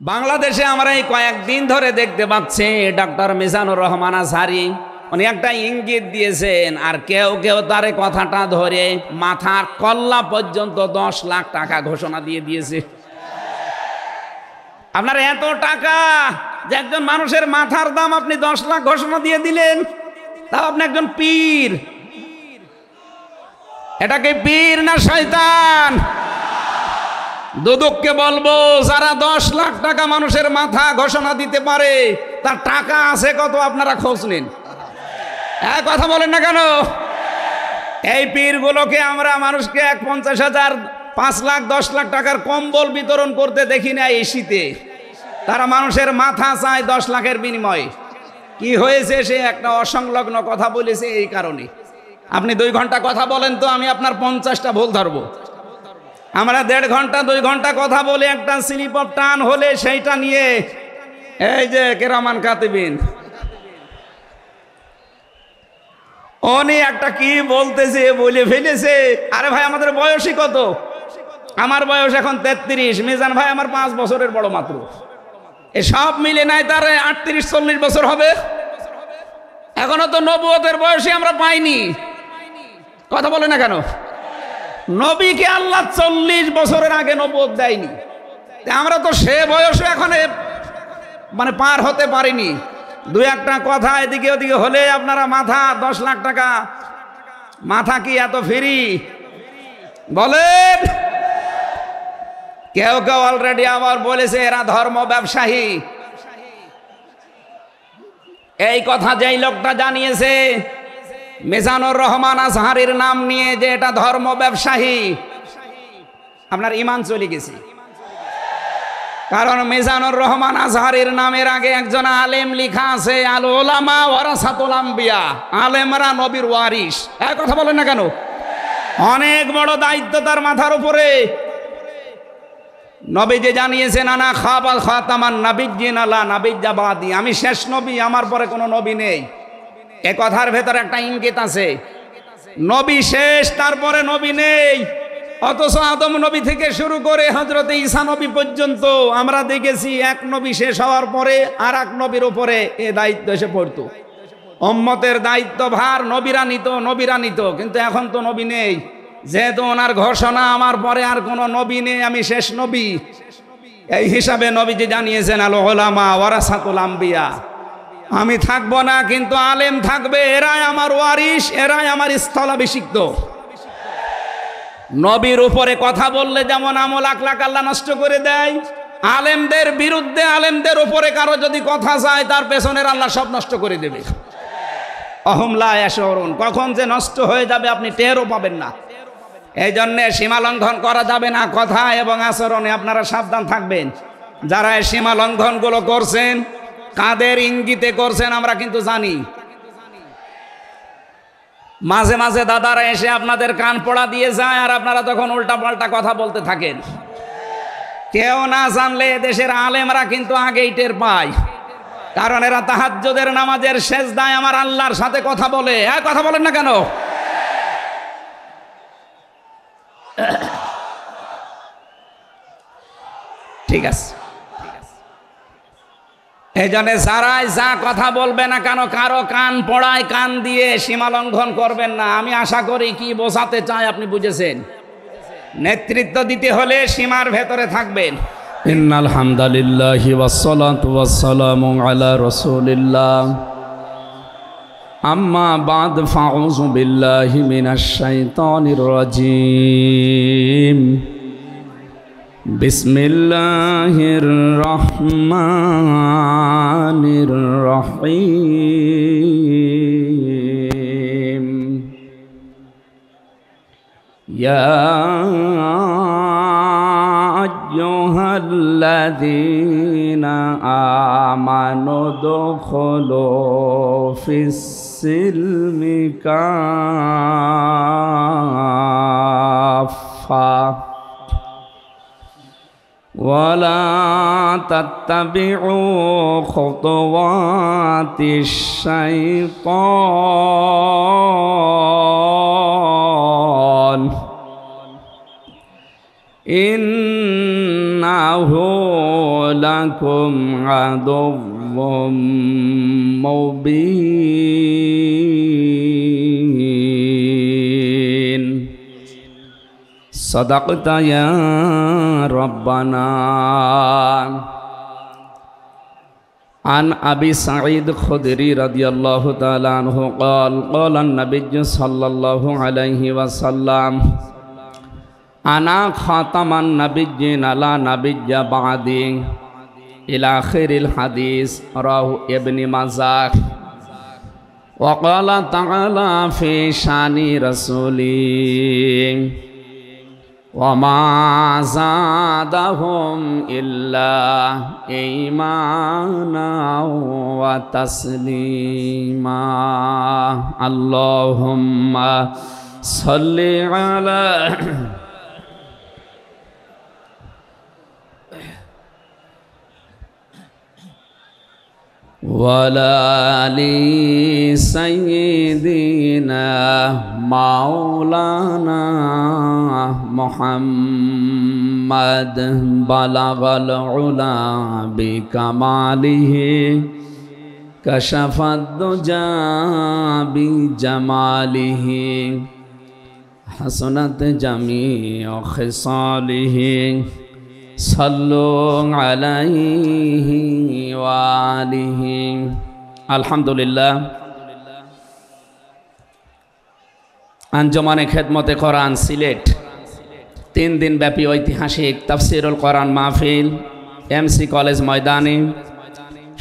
বাংলাদেশে আমরা এই কয়েকদিন ধরে দেখতে পাচ্ছি ডক্টর মিজানুর রহমান আজহারি উনি একটা ইঙ্গিত দিয়েছেন, আর কেউ কেউ তার কথাটা ধরে মাথার কল্লা পর্যন্ত 10 লাখ টাকা ঘোষণা দিয়ে দিয়েছে। আপনার এত টাকা যে একজন মানুষের মাথার দাম আপনি 10 লাখ ঘোষণা দিয়ে দিলেন, তাও আপনি একজন পীর। এটাকে পীর না শয়তান? দুদককে বলবো, যারা 10 লাখ টাকা মানুষের মাথা ঘোষণা দিতে পারে তার টাকা আছে কত আপনারা খোঁজ নিন। কথা বলেন না কেন? এই পীরগুলোকে আমরা মানুষকে 50,000, 5 লাখ, 10 লাখ টাকার কম্বল বিতরণ করতে দেখি না এই শীতে। তারা মানুষের মাথা চায় 10 লাখের বিনিময়ে। কি হয়েছে? সে একটা অসংলগ্ন কথা বলেছে। এই কারণে আপনি 2 ঘন্টা কথা বলেন তো আমি আপনার 50টা ভুল ধরবো। আমরা 1.5 ঘন্টা 2 ঘন্টা কথা বলে একটা স্লিপ অফ টান হলে সেইটা নিয়ে এই যে কেরামান কাতিবিন উনি একটা কি বলতেছে বলে ফেলেছে। আরে ভাই, আমাদের বয়সই কত? আমার বয়স এখন 33, মিজান ভাই আমার 5 বছরের বড় মাত্র। এ সব মিলে নাই তার 38-40 বছর হবে। এখনো তো নবুয়তের বয়সে আমরা পাইনি। কথা বলে না কেন? নবীকে আল্লাহ 40 বছরের আগে নবুয়ত দেয়নি। আমরা তো সে বয়সে এখন মানে পার হতে পারিনি। 2-1টা কথা এদিকে ওদিকে হলে আপনারা মাথা 10 লাখ টাকা। মাথা কি এত ফ্রি? বলেন। কেউ কেউ অলরেডি আবার বলেছে এরা ধর্ম ব্যবসায়ী। এই কথা যেই লোকটা জানিয়েছে মিজানুর রহমান আজহারির নাম নিয়ে যে এটা ধর্ম ব্যবসায়ী, আপনার ঈমান চলে গেছে। কারণ মিজানুর রহমান আজহারির নামের আগে একজন আলেম লেখা আছে, আল উলামা ওয়ারাসাতুল আম্বিয়া, আলেমরা নবীর ওয়ারিস। এক কথা বলেন না কেন? অনেক বড় দায়িত্ব তার মাথার উপরে। নবী যে জানিয়েছেন আনা খাবাল খাতামান নাবিয়্যিন লা নাবিয়্যা বাদি, আমি শেষ নবী, আমার পরে কোনো নবী নেই। এ কথার ভেতর একটা ইঙ্গিত আছে, নবী শেষ, তারপরে নবী নেই। অথচ আদম নবী থেকে শুরু করে হযরত ঈসা নবী পর্যন্ত আমরা দেখেছি এক নবী শেষ হওয়ার পরে আর এক নবীর উপরে এ দায়িত্ব এসে পড়তো। উম্মতের দায়িত্ব ভার নবীরা নিত, কিন্তু এখন তো নবী নেই। যেহেতু ওনার ঘোষণা আমার পরে আর কোনো নবী নেই, আমি শেষ নবী, এই হিসাবে নবীজি জানিয়েছেন আল উলামা ওয়ারাসাতুল আম্বিয়া, আমি থাকবো না কিন্তু আলেম থাকবে, এরাই আমার ওয়ারিস, এরাই আমার স্থলাভিষিক্ত। নবীর উপরে কথা বললে যেমন আমল আখলাক আল্লাহ নষ্ট করে দেয়, আলেমদের বিরুদ্ধে আলেমদের উপরে কারো যদি কথা যায় তার পেছনের আল্লাহ সব নষ্ট করে দেবে। অহম লা ইয়াশউরুন, কখন যে নষ্ট হয়ে যাবে আপনি টেরও পাবেন না। এই জন্যে সীমা লঙ্ঘন করা যাবে না কথা এবং আচরণে আপনারা সাবধান থাকবেন। যারা এই সীমা লঙ্ঘনগুলো করছেন, কাদের ইঙ্গিতে করছেন আমরা কিন্তু জানি। মাঝে মাঝে দাদারা এসে আপনাদের কান পড়া দিয়ে যায় আর আপনারা তখন উল্টা পাল্টা কথা বলতে থাকেন। কেউ না জানলে দেশের আলেমরা কিন্তু আগেই টের পায়, কারণ এরা তাহাজ্জুদের নামাজের সেজদায় আমার আল্লাহর সাথে কথা বলে। কথা বলেন না কেন? ঠিক আছে, এই জন্য যারাই যা কথা বলবে না কেন, কারো কান পড়ায় কান দিয়ে সীমা লঙ্ঘন করবেন না। আমি আশা করি কি বোঝাতে চাই আপনি বুঝেছেন। নেতৃত্ব দিতে হলে সীমার ভেতরে থাকবেন। ইন্নাল হামদালিল্লাহি ওয়াসসালাতু ওয়াসসালামু আলা রাসূলিল্লাহ, আম্মা বাদ, ফাউযু বিল্লাহি মিনাশ শাইতানির রাজীম। বিসমিল্লাহির রহমানির রহিম। ইয়া আইয়ুহাল্লাযীনা আমানু দুখুলু ফিস-সিলমি কাফা ওয়ালা তাত্তাবিউ খুতুওয়াতিশ শাইতান ইন্নাহু لكم عدو مبين صدقت يا ربنا عن أبي سعيد الخدري رضي الله تعالى عنه قال قال النبي صلى الله عليه وسلم أنا خاتم النبيين لا نبي بعدي إلى آخر الحديث رواه ابن ماجه وقال تعالى في شان رسوله وما زادهم إلا إيمانا وتسليما اللهم صل على وعلى آل سيدنا مولانا محمد بلغ العلا بكماله كشف الدجى بجماله حسنت جميع خصاله صلوا عليه وآله আলহামদুলিল্লাহ আঞ্জুমানে খেদমতে কোরআন সিলেট 3 দিন ব্যাপী ঐতিহাসিক তাফসিরুল কোরআন মাহফিল এমসি কলেজ ময়দানে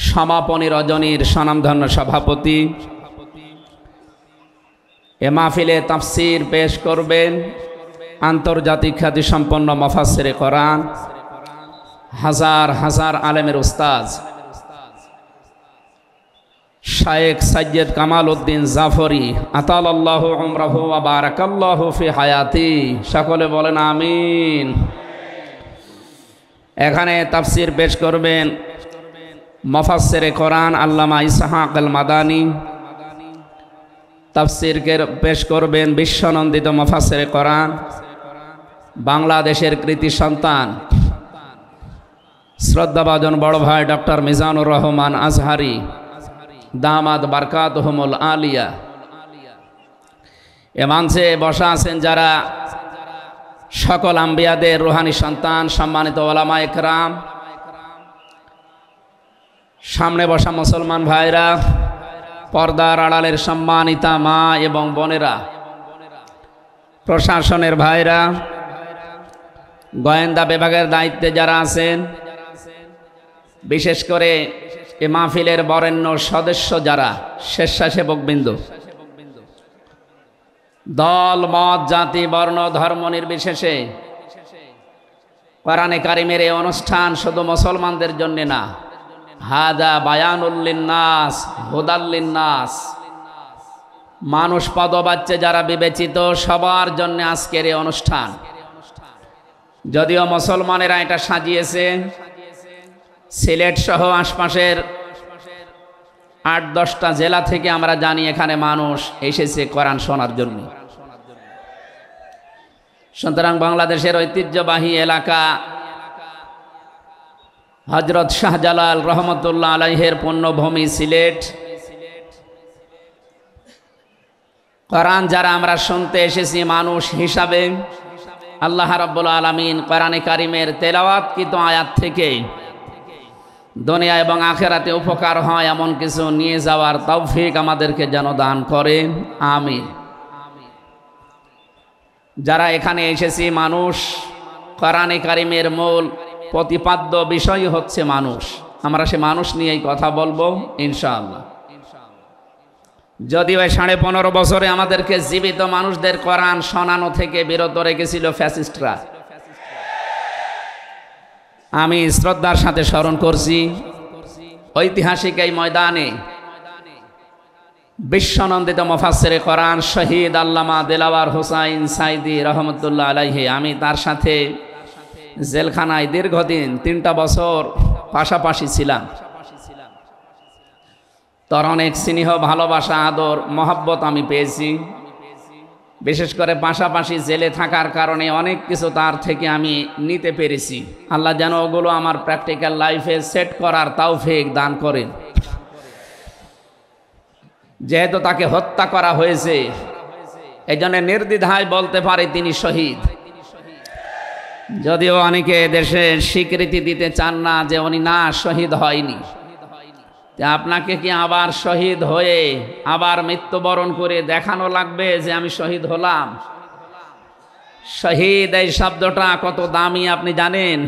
সমাপনী রজনীর স্বনামধন্য সভাপতি এ মাহফিলে তাফসির পেশ করবেন আন্তর্জাতিক খ্যাতিসম্পন্ন মুফাসসিরে কোরআন হাজার হাজার আলেমের উস্তাদ শায়েখ সৈয়দ কামাল উদ্দিন জাফরি আতালাল্লাহু উমরাহু ওয়া বারাকাল্লাহু ফি হায়াতি সকলে বলেন আমিন। এখানে তাফসির পেশ করবেন মুফাসসিরে কোরআন আল্লামা ইসহাক আল মাদানী, তাফসির পেশ করবেন বিশ্বনন্দিত মুফাসসিরে কোরআন বাংলাদেশের কৃতি সন্তান শ্রদ্ধাভাজন বড় ভাই ডক্টর মিজানুর রহমান আজহারি দামাদ বারকাতুহুমুল আলিয়া। এ মঞ্চে বসা আছেন যারা সকল আম্বিয়াদের রুহানি সন্তান সম্মানিত ওলামা একরাম, সামনে বসা মুসলমান ভাইরা, পর্দার আড়ালের সম্মানিতা মা এবং বোনেরা, প্রশাসনের ভাইরা, গোয়েন্দা বিভাগের দায়িত্বে যারা আছেন, বিশেষ করে এ মাহফিলের বরেণ্য সদস্য যারা, স্বেচ্ছাসেবকবৃন্দ, দল মত জাতি বর্ণ ধর্ম নির্বিশেষে কোরআনে কারিমের এই অনুষ্ঠান শুধু মুসলমানদের জন্য না, হাদা বায়ানুল লিন্নাস হুদাল লিন্নাস, মানুষ পদবাচ্যে যারা বিবেচিত সবার জন্য আজকের এই অনুষ্ঠান। যদিও মুসলমানেরা এটা সাজিয়েছে, সিলেট সহ আশপাশের 8-10টা জেলা থেকে আমরা জানি এখানে মানুষ এসেছে কোরআন শোনার জন্য। সুতরাং বাংলাদেশের ঐতিহ্যবাহী এলাকা হযরত শাহজালাল রহমতুল্লাহ আলাইহির পুণ্যভূমি সিলেট, কোরআন যারা আমরা শুনতে এসেছি মানুষ হিসাবে, আল্লাহ রাব্বুল আলামিন কোরআনে কারিমের তেলাওয়াতকৃত আয়াত থেকে দুনিয়া এবং আখিরাতে উপকার হয় এমন কিছু নিয়ে যাওয়ার তৌফিক আমাদেরকে যেন দান করেন, আমিন। যারা এখানে এসেছি মানুষ, কোরআনে কারিমের মূল প্রতিপাদ্য বিষয় হচ্ছে মানুষ। আমরা সে মানুষ নিয়েই কথা বলবো ইনশাআল্লাহ। যদিও 15.5 বছরে আমাদেরকে জীবিত মানুষদের কোরআন শোনানো থেকে বিরত রেখেছিল ফ্যাসিস্টরা। আমি শ্রদ্ধার সাথে স্মরণ করছি ঐতিহাসিক এই ময়দানে বিশ্বনন্দিত মুফাসসিরে কোরআন শহীদ আল্লামা দিলওয়ার হোসাইন সাইদি রহমতুল্লাহ আলাইহি, আমি তার সাথে জেলখানায় দীর্ঘদিন 3টা বছর পাশাপাশি ছিলাম। তার অনেক স্নেহ ভালোবাসা আদর মহব্বত আমি পেয়েছি। বিশেষ করে পাশাপাশি জেলে থাকার কারণে অনেক কিছু তার থেকে আমি নিতে পেরেছি। আল্লাহ যেন ওগুলো আমার প্র্যাকটিক্যাল লাইফে সেট করার তৌফিক দান করেন। যেহেতু তাকে হত্যা করা হয়েছে, এই জন্য নির্দ্বিধায় বলতে পারে তিনি শহীদ। যদিও অনেকে দেশে স্বীকৃতি দিতে চান না যে উনি না শহীদ হয়নি। আপনাকে কি আবার শহীদ হয়ে আবার মৃত্যুবরণ করে দেখানো লাগবে যে আমি শহীদ হলাম? শহীদ এই শব্দটা কত দামি আপনি জানেন?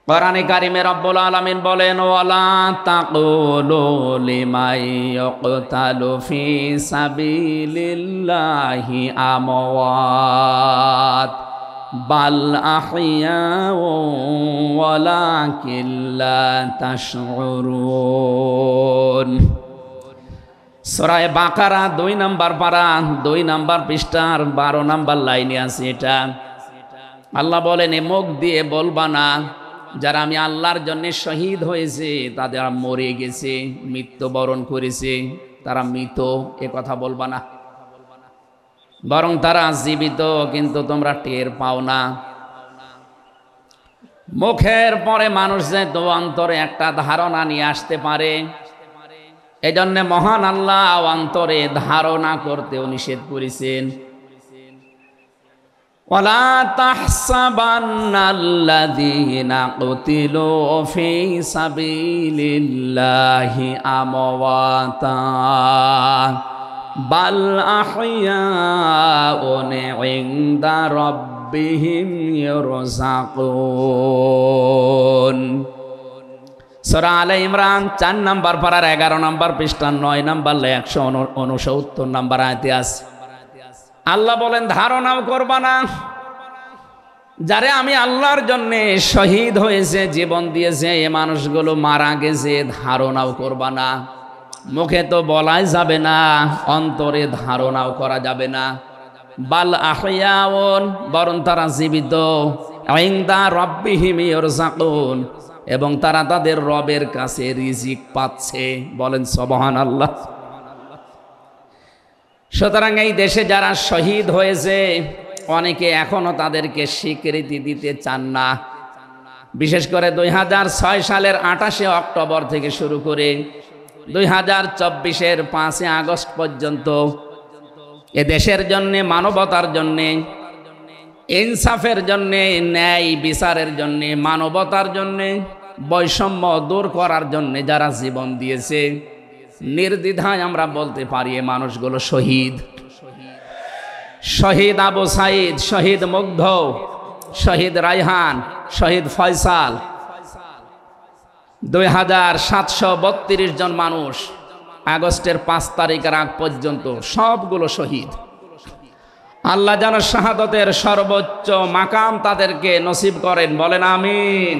কোরআনে কারিমে রব্বুল আলামিন বলেন, ওয়ালা তাকুলু লিমান ইয়ুকতালু ফি সাবিলিল্লাহি আমওয়াত বাল আহইয়াউ ওয়ালাকিন লা তাশউরুন। সূরা বাকারা 2 নম্বর পারা 2 নম্বর পৃষ্ঠার 12 নম্বর লাইনে আছে এটা। আল্লাহ বলেন, মুখ দিয়ে বলবা না যারা আমি আল্লাহর জন্য শহীদ হয়েছে তাদের মরে গেছে, মৃত্যুবরণ করেছে, তারা মৃত, এ কথা বলবা না। বরং তারা জীবিত, কিন্তু তোমরা টের পাও না। মুখের পরে মানুষ যে তো অন্তরে একটা ধারণা নিয়ে আসতে পারে, এই জন্য মহান আল্লাহ অন্তরে ধারণা করতেও নিষেধ করেছেন। ওয়ালা তাহসাবান্নাল্লাযীনা কুতিলু ফী সাবিলিল্লাহি আমওয়াতা বাল আহইয়াউন ইনদা রাব্বিহিম ইরযাকুন। সূরা আলে ইমরান 4 নম্বর পারার 11 নম্বর পৃষ্ঠা 9 নম্বর 169 নম্বর আয়াতে আছে। আল্লাহ বলেন, ধারণাও করবা না যারে আমি আল্লাহর জন্যে শহীদ হয়েছে, জীবন দিয়েছে, এ মানুষগুলো মারা গেছে, ধারণাও করবা না। মুখে তো বলাই যাবে না, অন্তরে ধারণাও করা যাবে না। বাল আহইয়াউন, বরং তারা জীবিত, ইনদা রাব্বিহিম ইরযাকুন, এবং তারা তাদের রবের কাছে রিজিক পাচ্ছে। বলেন সুবহানাল্লাহ। সুতরাং এই দেশে যারা শহীদ হয়েছে অনেকে এখনো তাদেরকে স্বীকৃতি দিতে চান না। বিশেষ করে 2006 সালের 28 অক্টোবর থেকে শুরু করে 2024-এর 5 আগস্ট পর্যন্ত এ দেশের জন্যে, মানবতার জন্যে, ইনসাফের জন্যে, ন্যায় বিচারের জন্যে, মানবতার জন্যে, বৈষম্য দূর করার জন্যে যারা জীবন দিয়েছে, নির্দ্বিধায় আমরা বলতে পারি এ মানুষগুলো শহীদ। শহীদ আবু সাইদ, শহীদ মুগ্ধ, শহীদ রায়হান, শহীদ ফয়সাল, 2732 জন মানুষ আগস্টের 5 তারিখের আগ পর্যন্ত সবগুলো শহীদ। আল্লাহ যেন শাহাদতের সর্বোচ্চ মাকাম তাদেরকে নসিব করেন, বলেন আমিন।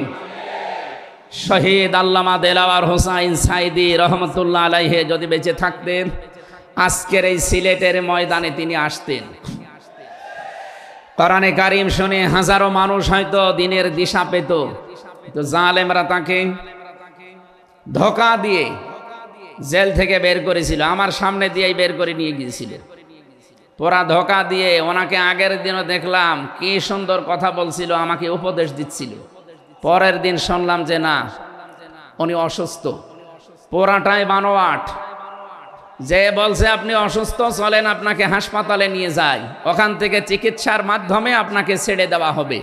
শহীদ আল্লামা দেলাওয়ার হোসাইন সাইদি রহমতুল্লাহ আলাইহি যদি বেঁচে থাকতেন, আজকের এই সিলেটের ময়দানে তিনি আসতেন। কোরআনে কারিম শুনে হাজারো মানুষ হয়তো দিনের দিশা পেত, তো জালেমরা তাকে ধোঁকা দিয়ে জেল থেকে বের করেছিল। আমার সামনে দিয়েই বের করে নিয়ে গিয়েছিল। তোরা ধোঁকা দিয়ে ওনাকে আগের দিনও দেখলাম কি সুন্দর কথা বলছিল, আমাকে উপদেশ দিচ্ছিল। পরের দিন শুনলাম যে না, উনি অসুস্থ, পুরাটাই বানোয়াট। যে বলছে আপনি অসুস্থ, চলেন আপনাকে হাসপাতালে নিয়ে যাই, ওখান থেকে চিকিৎসার মাধ্যমে আপনাকে ছেড়ে দেওয়া হবে।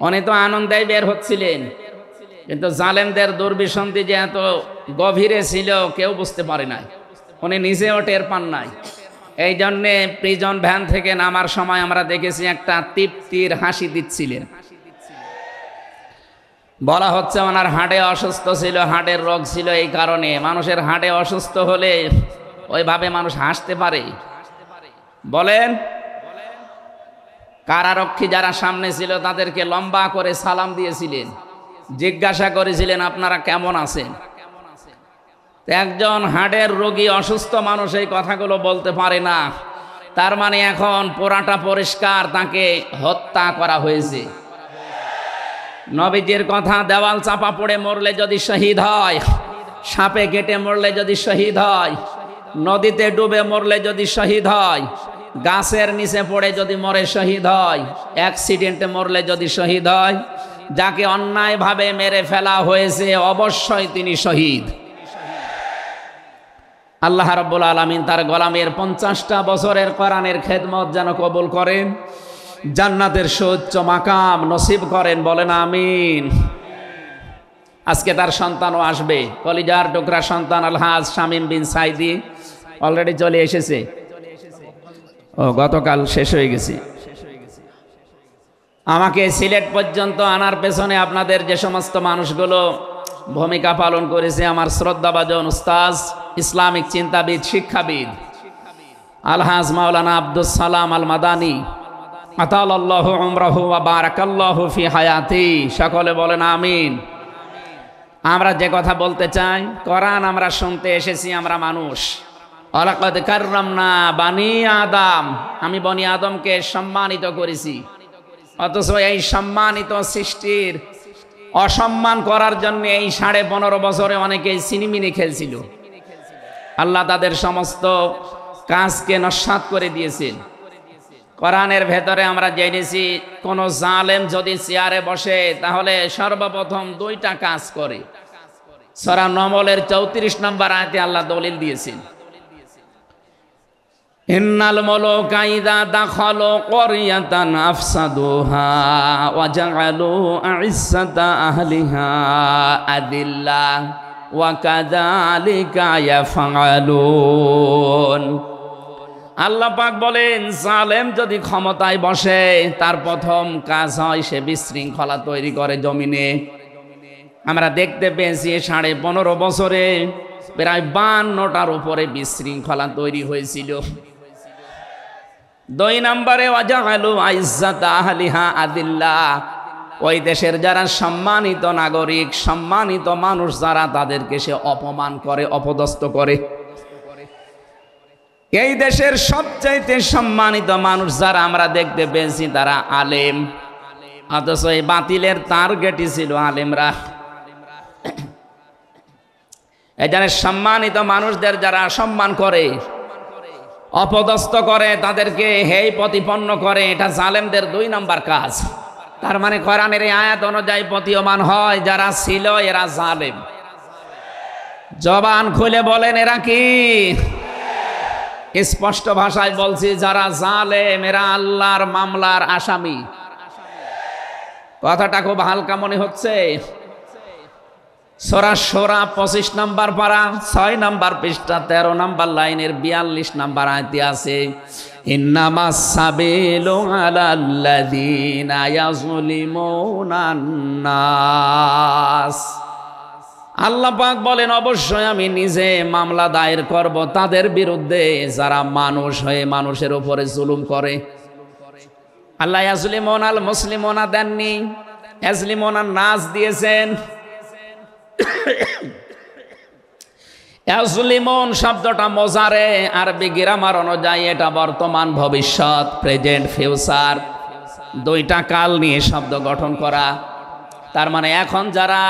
উনি তো আনন্দেই বের হচ্ছিলেন, কিন্তু জালেমদের দুর্বিসন্ধি যে এত গভীরে ছিল কেউ বুঝতে পারে নাই, উনি নিজেও টের পান নাই। এই জন্যে প্রিজন ভ্যান থেকে নামার সময় আমরা দেখেছি একটা তৃপ্তির হাসি দিচ্ছিলেন। বলা হচ্ছে ওনার হাড়ে অসুস্থ ছিল, হাড়ের রোগ ছিল। এই কারণে মানুষের হাড়ে অসুস্থ হলে ওইভাবে মানুষ হাসতে পারে? বলেন। কারারক্ষী যারা সামনে ছিল তাদেরকে লম্বা করে সালাম দিয়েছিলেন, জিজ্ঞাসা করেছিলেন আপনারা কেমন আছেন। একজন হাড়ের রোগী অসুস্থ মানুষ এই কথাগুলো বলতে পারে না, তার মানে এখন পোড়াটা পরিষ্কার, তাকে হত্যা করা হয়েছে। নবীজির কথা, দেওয়াল চাপা পড়ে মরলে যদি শহীদ হয়, সাপে কেটে মরলে যদি শহীদ হয়, নদীতে ডুবে মরলে যদি শহীদ হয়, গাছের নিচে পড়ে যদি মরে শহীদ হয়, অ্যাক্সিডেন্টে মরলে যদি শহীদ হয়, যাকে অন্যায়ভাবে মেরে ফেলা হয়েছে অবশ্যই তিনি শহীদ। আল্লাহ রাব্বুল আলামিন তার গোলামের 50টা বছরের কোরআনের খেদমত যেন কবুল করেন, জান্নাতের সুউচ্চ মাকাম নসিব করেন, বলেন আমিন। আজকে তার সন্তানও আসবে, কলিজার টুকরা সন্তান আলহাজ শামীম বিন সাইদি অলরেডি চলে এসেছে। ও গতকাল শেষ হয়ে গেছে। আমাকে সিলেট পর্যন্ত আনার পেছনে আপনাদের যে সমস্ত মানুষগুলো ভূমিকা পালন করেছে, আমার শ্রদ্ধাভাজন উস্তাজ, ইসলামিক চিন্তাবিদ, শিক্ষাবিদ আলহাজ মাওলানা আব্দুস সালাম আল মাদানী, আতালাল্লাহু উমরাহু ওয়া বারাকাল্লাহু ফি হায়াতি, সকলে বলেন আমিন। আমরা যে কথা বলতে চাই, কোরআন আমরা শুনতে এসেছি, আমরা মানুষ। ওয়ালাকাদ কাররামনা বানি আদম, আমি বনি আদমকে সম্মানিত করেছি। অথচ এই সম্মানিত সৃষ্টির অসম্মান করার জন্য এই 15.5 বছরে অনেকেই সিনিমিনি খেলছিল। আল্লাহ তাদের সমস্ত কাজকে নস্যাৎ করে দিয়েছেন। কোরআনের ভেতরে আমরা জেনেছি, কোন জালেম যদি চেয়ারে বসে তাহলে সর্বপ্রথম 2টা কাজ করে। সূরা নমলের 34 নম্বর আয়াতে আল্লাহ দলিল দিয়েছেন, ইন্নাল মুলুকা ইযা দাখালু ক্বরিয়াতান আফসাদুহা ওয়া জাআলু আইজ্জাতা আহলিহা আদিল্লা ওয়া কাযালিকা ইয়াফআলুন। আল্লাহ পাক বলেন, জালেম যদি ক্ষমতায় বসে তার প্রথম কাজ হয় সে বিশৃঙ্খলা তৈরি করে জমিনে। আমরা দেখতে পেয়েছি 15.5 বছরে প্রায় 52টার উপরে বিশৃঙ্খলা তৈরি হয়েছিল। 2 নম্বরে ওয়াজাআলু আইজ্জাতা আহলিহা আদিল্লা, ওই দেশের যারা সম্মানিত নাগরিক, সম্মানিত মানুষ যারা, তাদেরকে সে অপমান করে, অপদস্থ করে। এই দেশের সবচাইতে সম্মানিত মানুষ যারা আমরা দেখতে পেয়েছি তারা আলেম, অথচ এই বাতিলের টার্গেটই ছিল আলেমরা। এই যারা সম্মানিত মানুষদের যারা সম্মান করে, অপদস্থ করে, তাদেরকে হেয় প্রতিপন্ন করে, এটা জালেমদের 2 নম্বর কাজ। তার মানে কোরআনের এই আয়াত অনুযায়ী প্রতীয়মান হয় যারা ছিল এরা জালেম। জবান খুলে বলেন এরা কি? স্পষ্ট ভাষায় বলছি, যারা জালেম এরা আল্লাহর মামলার আসামি। কথাটা খুব হালকা মনে হচ্ছে। সূরা শূরা 25 নম্বর পারা 6 নম্বর পৃষ্ঠা 13 নম্বর লাইনের 42 নম্বর আয়াতে আছে, ইন্নামাস সাবিলু আলাল্লাযীনা ইয়াযলিমুনান নাস। আল্লাহ পাক বলেন, অবশ্যই আমি নিজে মামলা দায়ের করব তাদের বিরুদ্ধে যারা মানুষ হয়ে মানুষের উপরে জুলুম করে। আল্লাহ ইয়াজলিমুনাল মুসলিমুনা দেননি, ইয়াজলিমুনান নাস দিয়েছেন। ইয়াজলিমুন শব্দটা মোজারে, আরবি গ্রামার অনুযায়ী এটা বর্তমান, ভবিষ্যৎ, প্রেজেন্ট, ফিউচার, 2টা কাল নিয়ে শব্দ গঠন করা। তার মানে এখন যারা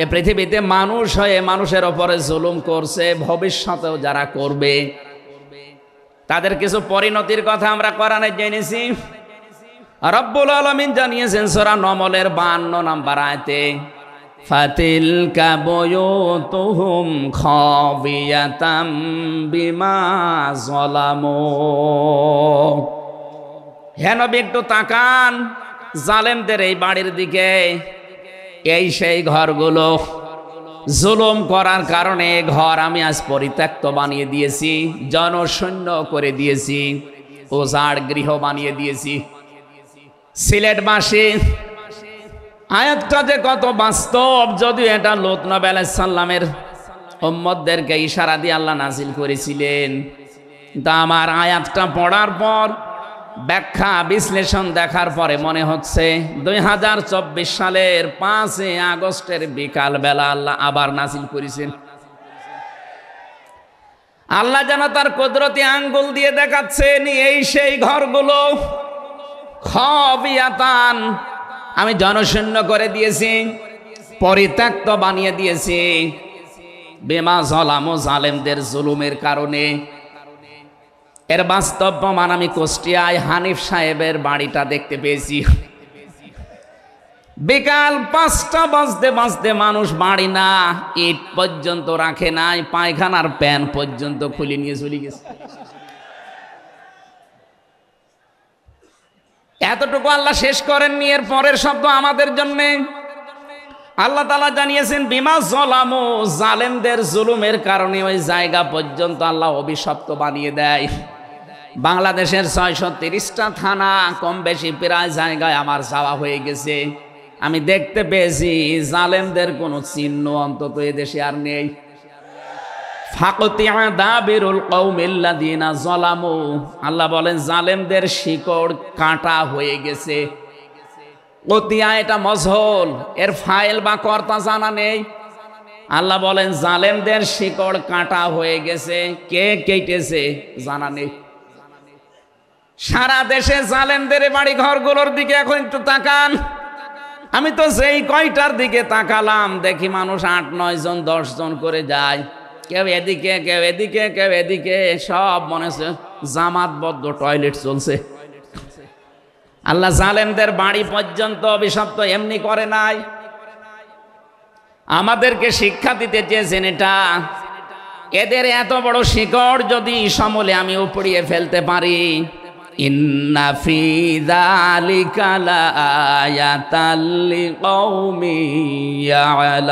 এ পৃথিবীতে মানুষ হয়ে মানুষের ওপরে জুলুম করছে, ভবিষ্যতেও যারা করবে, তাদের কিছু পরিণতির কথা আমরা কোরআনে জেনেছি। রব্বুল আলামিন জানিয়েছেন সূরা নমলের 52 নম্বর আয়াতে, ফাতিলকা বুয়ুতুহুম খাবিয়াতাম বিমা যালামু। হে নবী, একটু তাকান জালেমদের এই বাড়ির দিকে। এই সেই ঘরগুলো, জুলুম করার কারণে ঘর আমি আজ পরিত্যক্ত বানিয়ে দিয়েছি, জনশূন্য করে দিয়েছি, উজাড় গৃহ বানিয়ে দিয়েছি। সিলেটবাসী, আয়াতটা যে কত বাস্তব, যদিও এটা লূত নবী আলাইহিস সালামের উম্মতদেরকে ইশারা দিয়ে আল্লাহ নাজিল করেছিলেন। তা আমার আয়াতটা পড়ার পর, ব্যাখ্যা বিশ্লেষণ দেখার পরে মনে হচ্ছে 2024 সালের 5 আগস্টের বিকাল বেলা আল্লাহ আবার নাজিল করেছেন। আল্লাহ যেন তার কুদরতি আঙ্গুল দিয়ে দেখাচ্ছেন, এই সেই ঘরগুলো খাবিয়াতান, আমি জনশূন্য করে দিয়েছি, পরিত্যক্ত বানিয়ে দিয়েছি। বিমা যালামু, জালেমদের জুলুমের কারণে। এর বাস্তব প্রমাণ আমি কুষ্টিয়ায় হানিফ সাহেবের বাড়িটা দেখতে পেয়েছি। বিকাল 5টা বাজতে বাজতে মানুষ বাড়ি না ইট পর্যন্ত রাখে নাই, পায়খানার প্যান পর্যন্ত খুলে নিয়ে চলে গেছে। এতটুকু আল্লাহ শেষ করেননি, এর পরের শব্দ আমাদের জন্য। আল্লাহ তাআলা জানিয়েছেন বিমা যালামু, জালেমদের জুলুমের কারণে ওই জায়গা পর্যন্ত আল্লাহ অভিশপ্ত বানিয়ে দেয়। বাংলাদেশের 630টা থানা কম বেশি প্রায় জায়গায় আমার যাওয়া হয়ে গেছে। আমি দেখতে পেয়েছি জালেমদের কোনো চিহ্ন অন্তত এদেশে আর নেই। ফাকতিয়া দাবিরুল কওমিল্লাযিনা যালামু, আল্লাহ বলেন জালেমদের শিকড় কাটা হয়ে গেছে। কতিয়া এটা মজহুল, এর ফাইল বা কর্তা জানা নেই। আল্লাহ বলেন জালেমদের শিকড় কাটা হয়ে গেছে, কে কেটেছে জানা নেই। সারা দেশে জালেমদের বাড়ি ঘরগুলোর দিকে এখন একটু তাকান। আমি তো যেই কয়টার দিকে তাকালাম দেখি মানুষ 8-9 জন 10 জন করে যায়, কেউ এদিকে কেউ এদিকে কেউ এদিকে, সব মনে হচ্ছে জামাতবদ্ধ টয়লেট চলছে। আল্লাহ জালেমদের বাড়ি পর্যন্ত অভিশপ্ত এমনি করে নাই, আমাদেরকে শিক্ষা দিতে চেয়েছেন এটা। এদের এত বড় শিকড় যদি সমূলে আমি উপড়িয়ে ফেলতে পারি, ইন্না ফি যালিকা লাআয়াতাল লিকাউমিন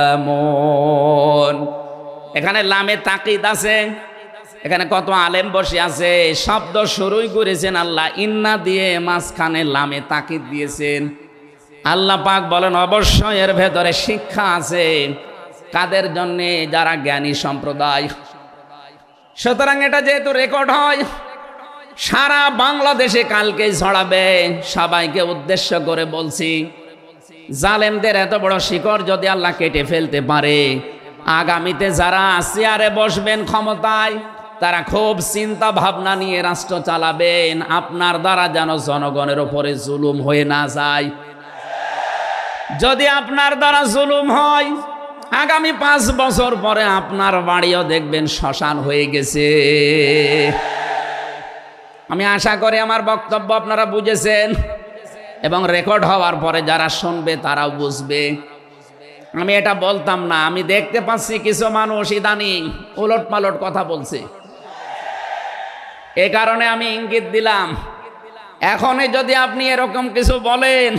ইয়ালামুন। এখানে লামে তাকিদ আছে, এখানে কত আলেম বসে আছে, শব্দ শুরুই করেছেন আল্লাহ ইন্না দিয়ে, মাঝখানে লামে তাকিদ দিয়েছেন। আল্লাহ পাক বলেন অবশ্যই এর ভেতরে শিক্ষা আছে। কাদের জন্যে? যারা জ্ঞানী সম্প্রদায়। সুতরাং এটা যেহেতু রেকর্ড হয়, সারা বাংলাদেশে কালকে ছড়াবে। সবাইকে উদ্দেশ্য করে বলছি, জালেমদের এত বড় শিকড় যদি আল্লাহ কেটে ফেলতে পারে, আগামীতে যারা চেয়ারে বসবেন ক্ষমতায়, তারা খুব চিন্তা ভাবনা নিয়ে রাষ্ট্র চালাবেন, আপনার দ্বারা যেন জনগণের উপরে জুলুম হয়ে না যায়। যদি আপনার দ্বারা জুলুম হয়, আগামী 5 বছর পরে আপনার বাড়িও দেখবেন শ্মশান হয়ে গেছে। আমি আশা করি আমার বক্তব্য আপনারা বুঝেছেন, এবং রেকর্ড হওয়ার পরে যারা শুনবে তারাও বুঝবে। আমি এটা বলতাম না, আমি দেখতে পাচ্ছি কিছু মানুষ ইদানিং উলট পালট কথা বলছে, এ কারণে আমি ইঙ্গিত দিলাম। এখনই যদি আপনি এরকম কিছু বলেন,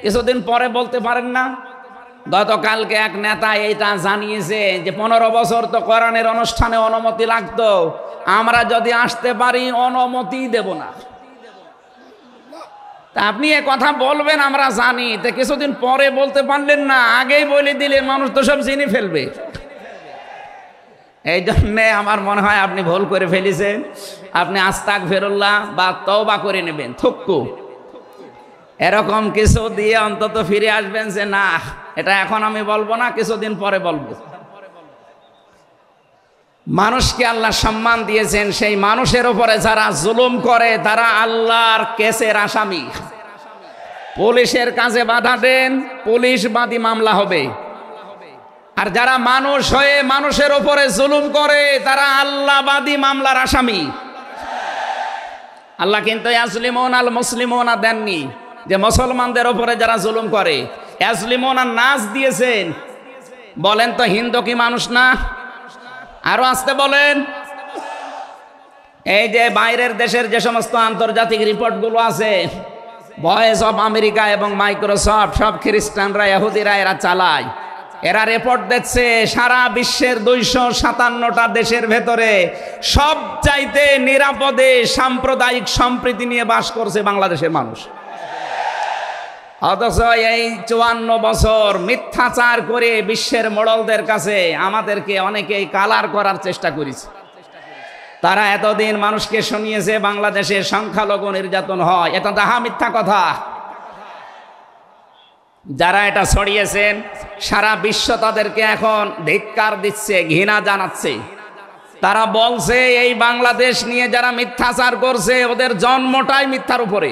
কিছুদিন পরে বলতে পারেন না। গতকালকে এক নেতা এইটা জানিয়েছে যে 15 বছর তো কোরআনের অনুষ্ঠানে অনুমতি লাগতো, আমরা যদি আসতে পারি অনুমতি দেব না। তা আপনি এ কথা বলবেন আমরা জানি, তা কিছুদিন পরে বলতে পারলেন না, আগেই বলে দিলে মানুষ তো সব চিনি ফেলবে। এই জন্যে আমার মনে হয় আপনি ভুল করে ফেলেছেন। আপনি আস্তাগফিরুল্লাহ বা তওবা করে নেবেন, থুক্কু এরকম কিছু দিয়ে অন্তত ফিরে আসবেন যে না, এটা এখন আমি বলবো না, কিছুদিন পরে বলবো। মানুষকে আল্লাহ সম্মান দিয়েছেন, সেই মানুষের উপরে যারা জুলুম করে তারা আল্লাহর কেসের আসামি। পুলিশের কাজে বাধা দেন, পুলিশ বাদী মামলা হবে। আর যারা মানুষ হয়ে মানুষের উপরে জুলুম করে তারা আল্লাহবাদী মামলার আসামি। আল্লাহ কিন্তু ইয়াজলিমুন আল মুসলিমুনা দেননি, যে মুসলমানদের উপরে যারা জুলুম করে ইয়াজলিমুনা নাস দিয়েছেন। বলেন তো হিন্দু কি মানুষ না? আরো আসতে বলেন। এই যে বাইরের দেশের যে সমস্ত আন্তর্জাতিক রিপোর্টগুলো আছে, ভয়েস অফ আমেরিকা এবং মাইক্রোসফট, সব খ্রিস্টানরা ইহুদিরা এরা চালায়। এরা রিপোর্ট দিচ্ছে সারা বিশ্বের 257টা দেশের ভেতরে সবচাইতে নিরাপদে সাম্প্রদায়িক সম্প্রীতি নিয়ে বাস করছে বাংলাদেশের মানুষ। অথচ এই 54 বছর মিথ্যাচার করে বিশ্বের মোড়লদের কাছে আমাদেরকে অনেকেই কালার করার চেষ্টা করেছে। তারা এতদিন মানুষকে শুনিয়েছে বাংলাদেশে সংখ্যালঘু নির্যাতন হয়, এটা তাহা মিথ্যা কথা। যারা এটা ছড়িয়েছেন সারা বিশ্ব তাদেরকে এখন ধিক্কার দিচ্ছে, ঘৃণা জানাচ্ছে। তারা বলছে এই বাংলাদেশ নিয়ে যারা মিথ্যাচার করছে ওদের জন্মটাই মিথ্যার উপরে।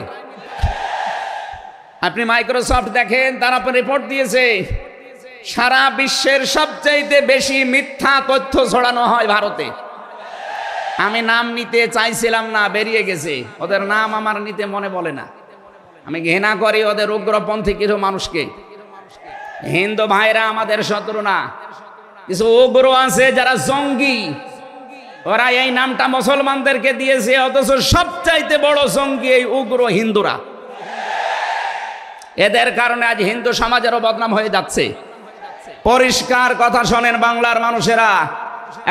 আপনি মাইক্রোসফট দেখেন, তারা রিপোর্ট দিয়েছে সারা বিশ্বের সবচাইতে বেশি মিথ্যা তথ্য ছড়ানো হয় ভারতে। আমি নাম নিতে চাইছিলাম না, বেরিয়ে গেছে। ওদের নাম আমার নিতে মনে বলে না। আমি ঘৃণা করি ওদের উগ্রপন্থী কিছু মানুষকে। হিন্দু ভাইরা আমাদের শত্রু না, কিছু উগ্র আছে যারা জঙ্গি, ওরা এই নামটা মুসলমানদেরকে দিয়েছে, অথচ সবচাইতে বড় জঙ্গি এই উগ্র হিন্দুরা। এদের কারণে আজ হিন্দু সমাজেরও বদনাম হয়ে যাচ্ছে। পরিষ্কার কথা শোনেন বাংলার মানুষেরা,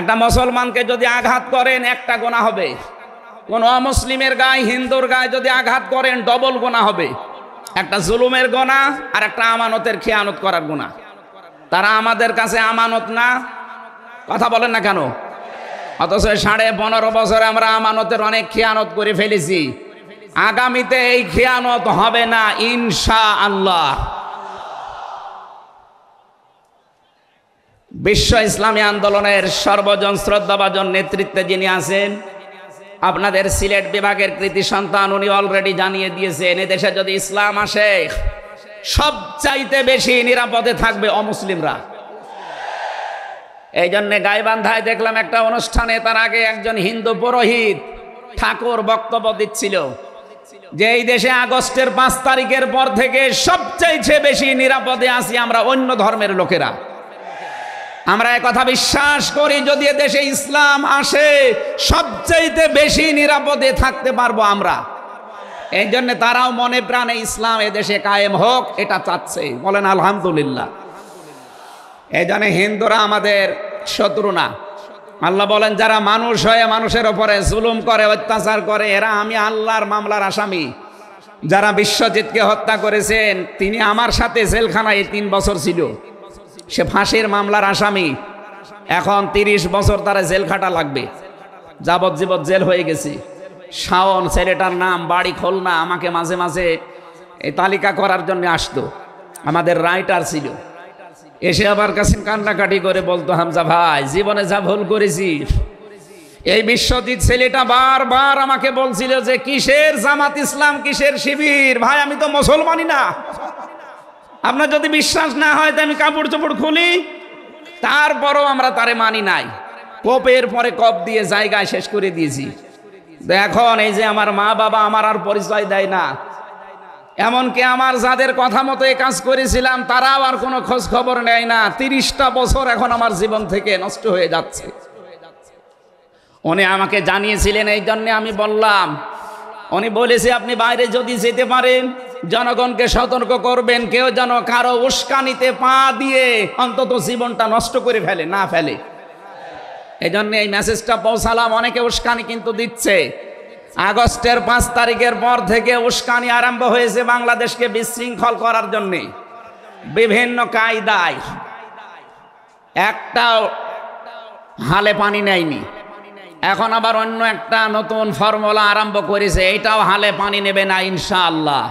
একটা মুসলমানকে যদি আঘাত করেন একটা গোনা হবে, কোন অমুসলিমের গায়ে হিন্দুর গায়ে যদি আঘাত করেন ডবল গোনা হবে। একটা জুলুমের গোনা আর একটা আমানতের খেয়ানত করার গোনা। তারা আমাদের কাছে আমানত না, কথা বলেন না কেন? অথচ 15.5 বছরে আমরা আমানতের অনেক খেয়ানত করে ফেলেছি। আগামীতে এই খেয়ানত হবে না ইনশাআল্লাহ। বিশ্ব ইসলামী আন্দোলনের সর্বজন শ্রদ্ধাভাজন নেতৃত্বে যিনি আছেন, আপনাদের সিলেট বিভাগের কৃতি সন্তান, উনি অলরেডি জানিয়ে দিয়েছেন এদেশে যদি ইসলাম আসে সবচাইতে বেশি নিরাপদে থাকবে অমুসলিমরা। এই জন্য গাইবান্ধায় দেখলাম একটা অনুষ্ঠানে, তার আগে একজন হিন্দু পুরোহিত ঠাকুর বক্তব্য দিচ্ছিল যে এই দেশে আগস্টের 5 তারিখের পর থেকে সবচাইতে বেশি নিরাপদে আছি আমরা অন্য ধর্মের লোকেরা। আমরা একথা বিশ্বাস করি, যদি দেশে ইসলাম আসে সবচাইতে বেশি নিরাপদে থাকতে পারবো আমরা। এই জন্য তারাও মনে প্রাণে ইসলাম এদেশে কায়েম হোক এটা চাচ্ছে, বলেন আলহামদুলিল্লাহ। এই জন্য হিন্দুরা আমাদের শত্রু না। আল্লাহ বলেন যারা মানুষ হয়ে মানুষের উপরে জুলুম করে, অত্যাচার করে, এরা আমি আল্লাহর মামলার আসামি। যারা বিশ্বজিৎকে হত্যা করেছেন তিনি আমার সাথে জেলখানায় 3 বছর ছিল, সে ফাঁসির মামলার আসামি। এখন 30 বছর তারা জেল খাটা লাগবে, যাবজ্জীবন জেল হয়ে গেছে। শাওন ছেলেটার নাম, বাড়ি খুলনা, আমাকে মাঝে মাঝে এই তালিকা করার জন্য আসতো, আমাদের রাইটার ছিল। এসে আবার কাছে কান্নাকাটি করে বলতো, হামজা ভাই জীবনে যা ভুল করেছি। এই বিশ্বজিৎ ছেলেটা বারবার আমাকে বলছিল যে কিসের জামাত ইসলাম, কিসের শিবির, ভাই আমি তো মুসলমানই না। আপনার যদি বিশ্বাস না হয় তো আমি কাপড় চোপড় খুলি, তারপরও আমরা তারে মানি নাই। কপের পরে কপ দিয়ে জায়গায় শেষ করে দিয়েছি। এখন এই যে আমার মা বাবা আমার আর পরিচয় দেয় না, এমনকি আমার যাদের কথা মতো এই কাজ করেছিলাম তারাও আর কোনো খোঁজ খবর নেয় না। 30টা বছর এখন আমার জীবন থেকে নষ্ট হয়ে যাচ্ছে। উনি আমাকে জানিয়েছিলেন, এই জন্যে আমি বললাম। উনি বলেছে আপনি বাইরে যদি যেতে পারেন জনগণকে সতর্ক করবেন, কেউ যেন কারো উস্কানিতে পা দিয়ে অন্তত জীবনটা নষ্ট করে ফেলে না ফেলে। এই জন্য এই মেসেজটা পৌঁছালাম। অনেকে উস্কানি কিন্তু দিচ্ছে। আগস্টের 5 তারিখের পর থেকে উস্কানি আরম্ভ হয়েছে বাংলাদেশকে বিশৃঙ্খল করার জন্য বিভিন্ন কায়দায়। একটাও হালে পানি নেয়নি, এখন আবার অন্য একটা নতুন ফর্মুলা আরম্ভ করেছে, এটাও হালে পানি নেবে না ইনশাআল্লাহ।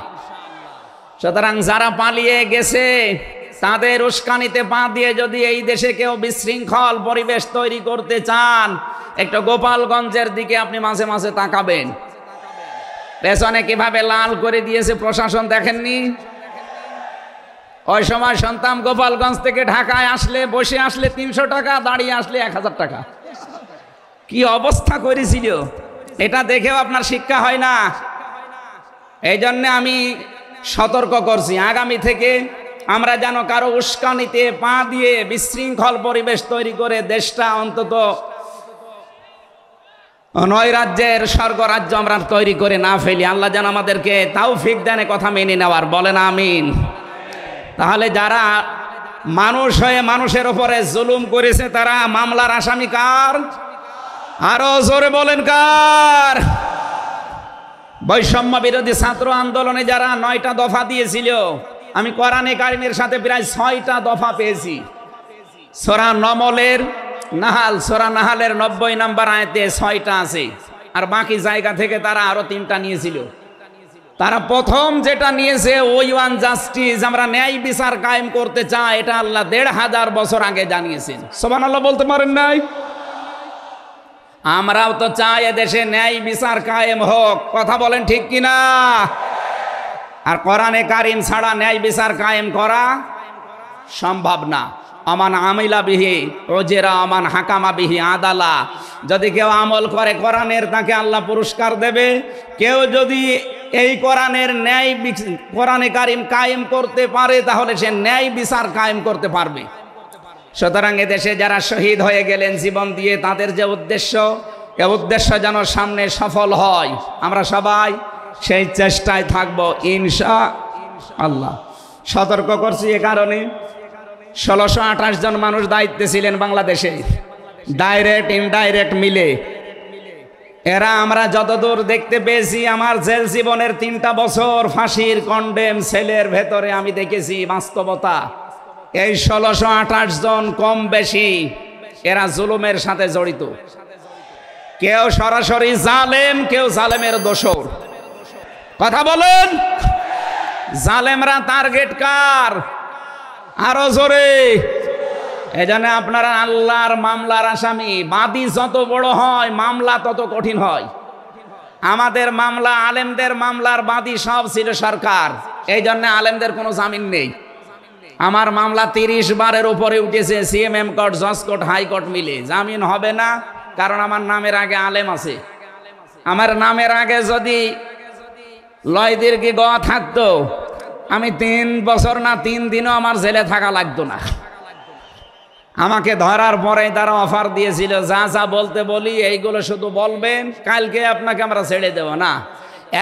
সুতরাং যারা পালিয়ে গেছে তাদের উস্কানিতে পা দিয়ে যদি এই দেশে কেউ বিশৃঙ্খল পরিবেশ তৈরি করতে চান, একটু গোপালগঞ্জের দিকে আপনি মাঝে মাঝে তাকাবেন। পেছনে কিভাবে লাল করে দিয়েছে প্রশাসন দেখেননি? ওই সময় সন্তান গোপালগঞ্জ থেকে ঢাকায় আসলে, বসে আসলে 300 টাকা, দাঁড়িয়ে আসলে 1000 টাকা। কি অবস্থা করেছিল, এটা দেখেও আপনার শিক্ষা হয় না। এই জন্য আমি সতর্ক করছি, আগামী থেকে আমরা যেন কারো উস্কানিতে পা দিয়ে বিশৃঙ্খল পরিবেশ তৈরি করে দেশটা অন্তত 9 রাজ্যের স্বর্গরাজ্য আমরা তৈরি করে না ফেলি। আল্লাহ যেন আমাদেরকে তৌফিক দেন কথা মেনে নেওয়ার, বলেন আমিন। তাহলে যারা মানুষ হয়ে মানুষের উপরে জুলুম করেছে তারা মামলার আসামি কার? আরো জোরে বলেন কার? বৈষম্য বিরোধী ছাত্র আন্দোলনে যারা 9টা দফা দিয়েছিল, আমি কোরআনে কারিমের সাথে প্রায় 6টা দফা পেয়েছি। সূরা নমলের নাহাল, সূরা নাহালের 90 নম্বর আয়াতে 6টা আছে, আর বাকি জায়গা থেকে তারা আরো 3টা নিয়েছিল। তারা প্রথম যেটা নিয়েছে ওই ওয়ান জাস্টিস, আমরা ন্যায় বিচার কায়েম করতে চাই, এটা আল্লাহ 1500 বছর আগে জানিয়েছেন। সুবহানাল্লাহ বলতে পারেন নাই? আমরাও তো চাই এদেশে ন্যায় বিচার কায়েম হোক, কথা বলেন ঠিক কিনা? আর কোরআনে কারিম ছাড়া ন্যায় বিচার কায়েম করা সম্ভব না। আমান আমিলা বিহি ওজেরা আমান হাকামা বিহি আদালা, যদি কেউ আমল করে কোরআনের তাকে আল্লাহ পুরস্কার দেবে, কেউ যদি এই কোরআনের ন্যায় কোরআনে কারিম কায়েম করতে পারে তাহলে সে ন্যায় বিচার কায়েম করতে পারবে। সুতরাং এদেশে যারা শহীদ হয়ে গেলেন জীবন দিয়ে, তাদের যে উদ্দেশ্য, এ উদ্দেশ্য যেন সামনে সফল হয়, আমরা সবাই সেই চেষ্টায় থাকবো ইনশাআল্লাহ। সতর্ক করছি এ কারণে 1628 জন মানুষ দায়িত্বে ছিলেন বাংলাদেশে, ডাইরেক্ট ইনডাইরেক্ট মিলে। এরা আমরা যতদূর দেখতে পেয়েছি, আমার জেল জীবনের 3টা বছর ফাঁসির কন্ডেম সেলের ভেতরে আমি দেখেছি বাস্তবতা। এই 1628 জন কম বেশি এরা জুলুমের সাথে জড়িত। কেউ সরাসরি জালেম, কেউ জালেমের দোসর। কথা বলেন, জালেমরা টার্গেট কার? আরো জোরে। এজন্য আপনারা আল্লাহর মামলার আসামি। বাদী যত বড় হয় মামলা তত কঠিন হয়। আমাদের মামলা, আলেমদের মামলার বাদী সব ছিল সরকার, এই জন্য আলেমদের কোনো জামিন নেই। আমার মামলা 30 বারের উপরে উঠেছে, সিএমএম কোর্ট, জজ কোর্ট, হাইকোর্ট মিলে। জামিন হবে না, কারণ আমার নামের আগে আলেম আছে। আমার নামের আগে যদি লয়দির কি গ থাকতো, আমি 3 বছর না 3 দিনও আমার জেলে থাকা লাগতো না। আমাকে ধরার পরে তারা অফার দিয়েছিল, যা যা বলতে বলি এইগুলো শুধু বলবেন, কালকে আপনাকে আমরা ছেড়ে দেব না।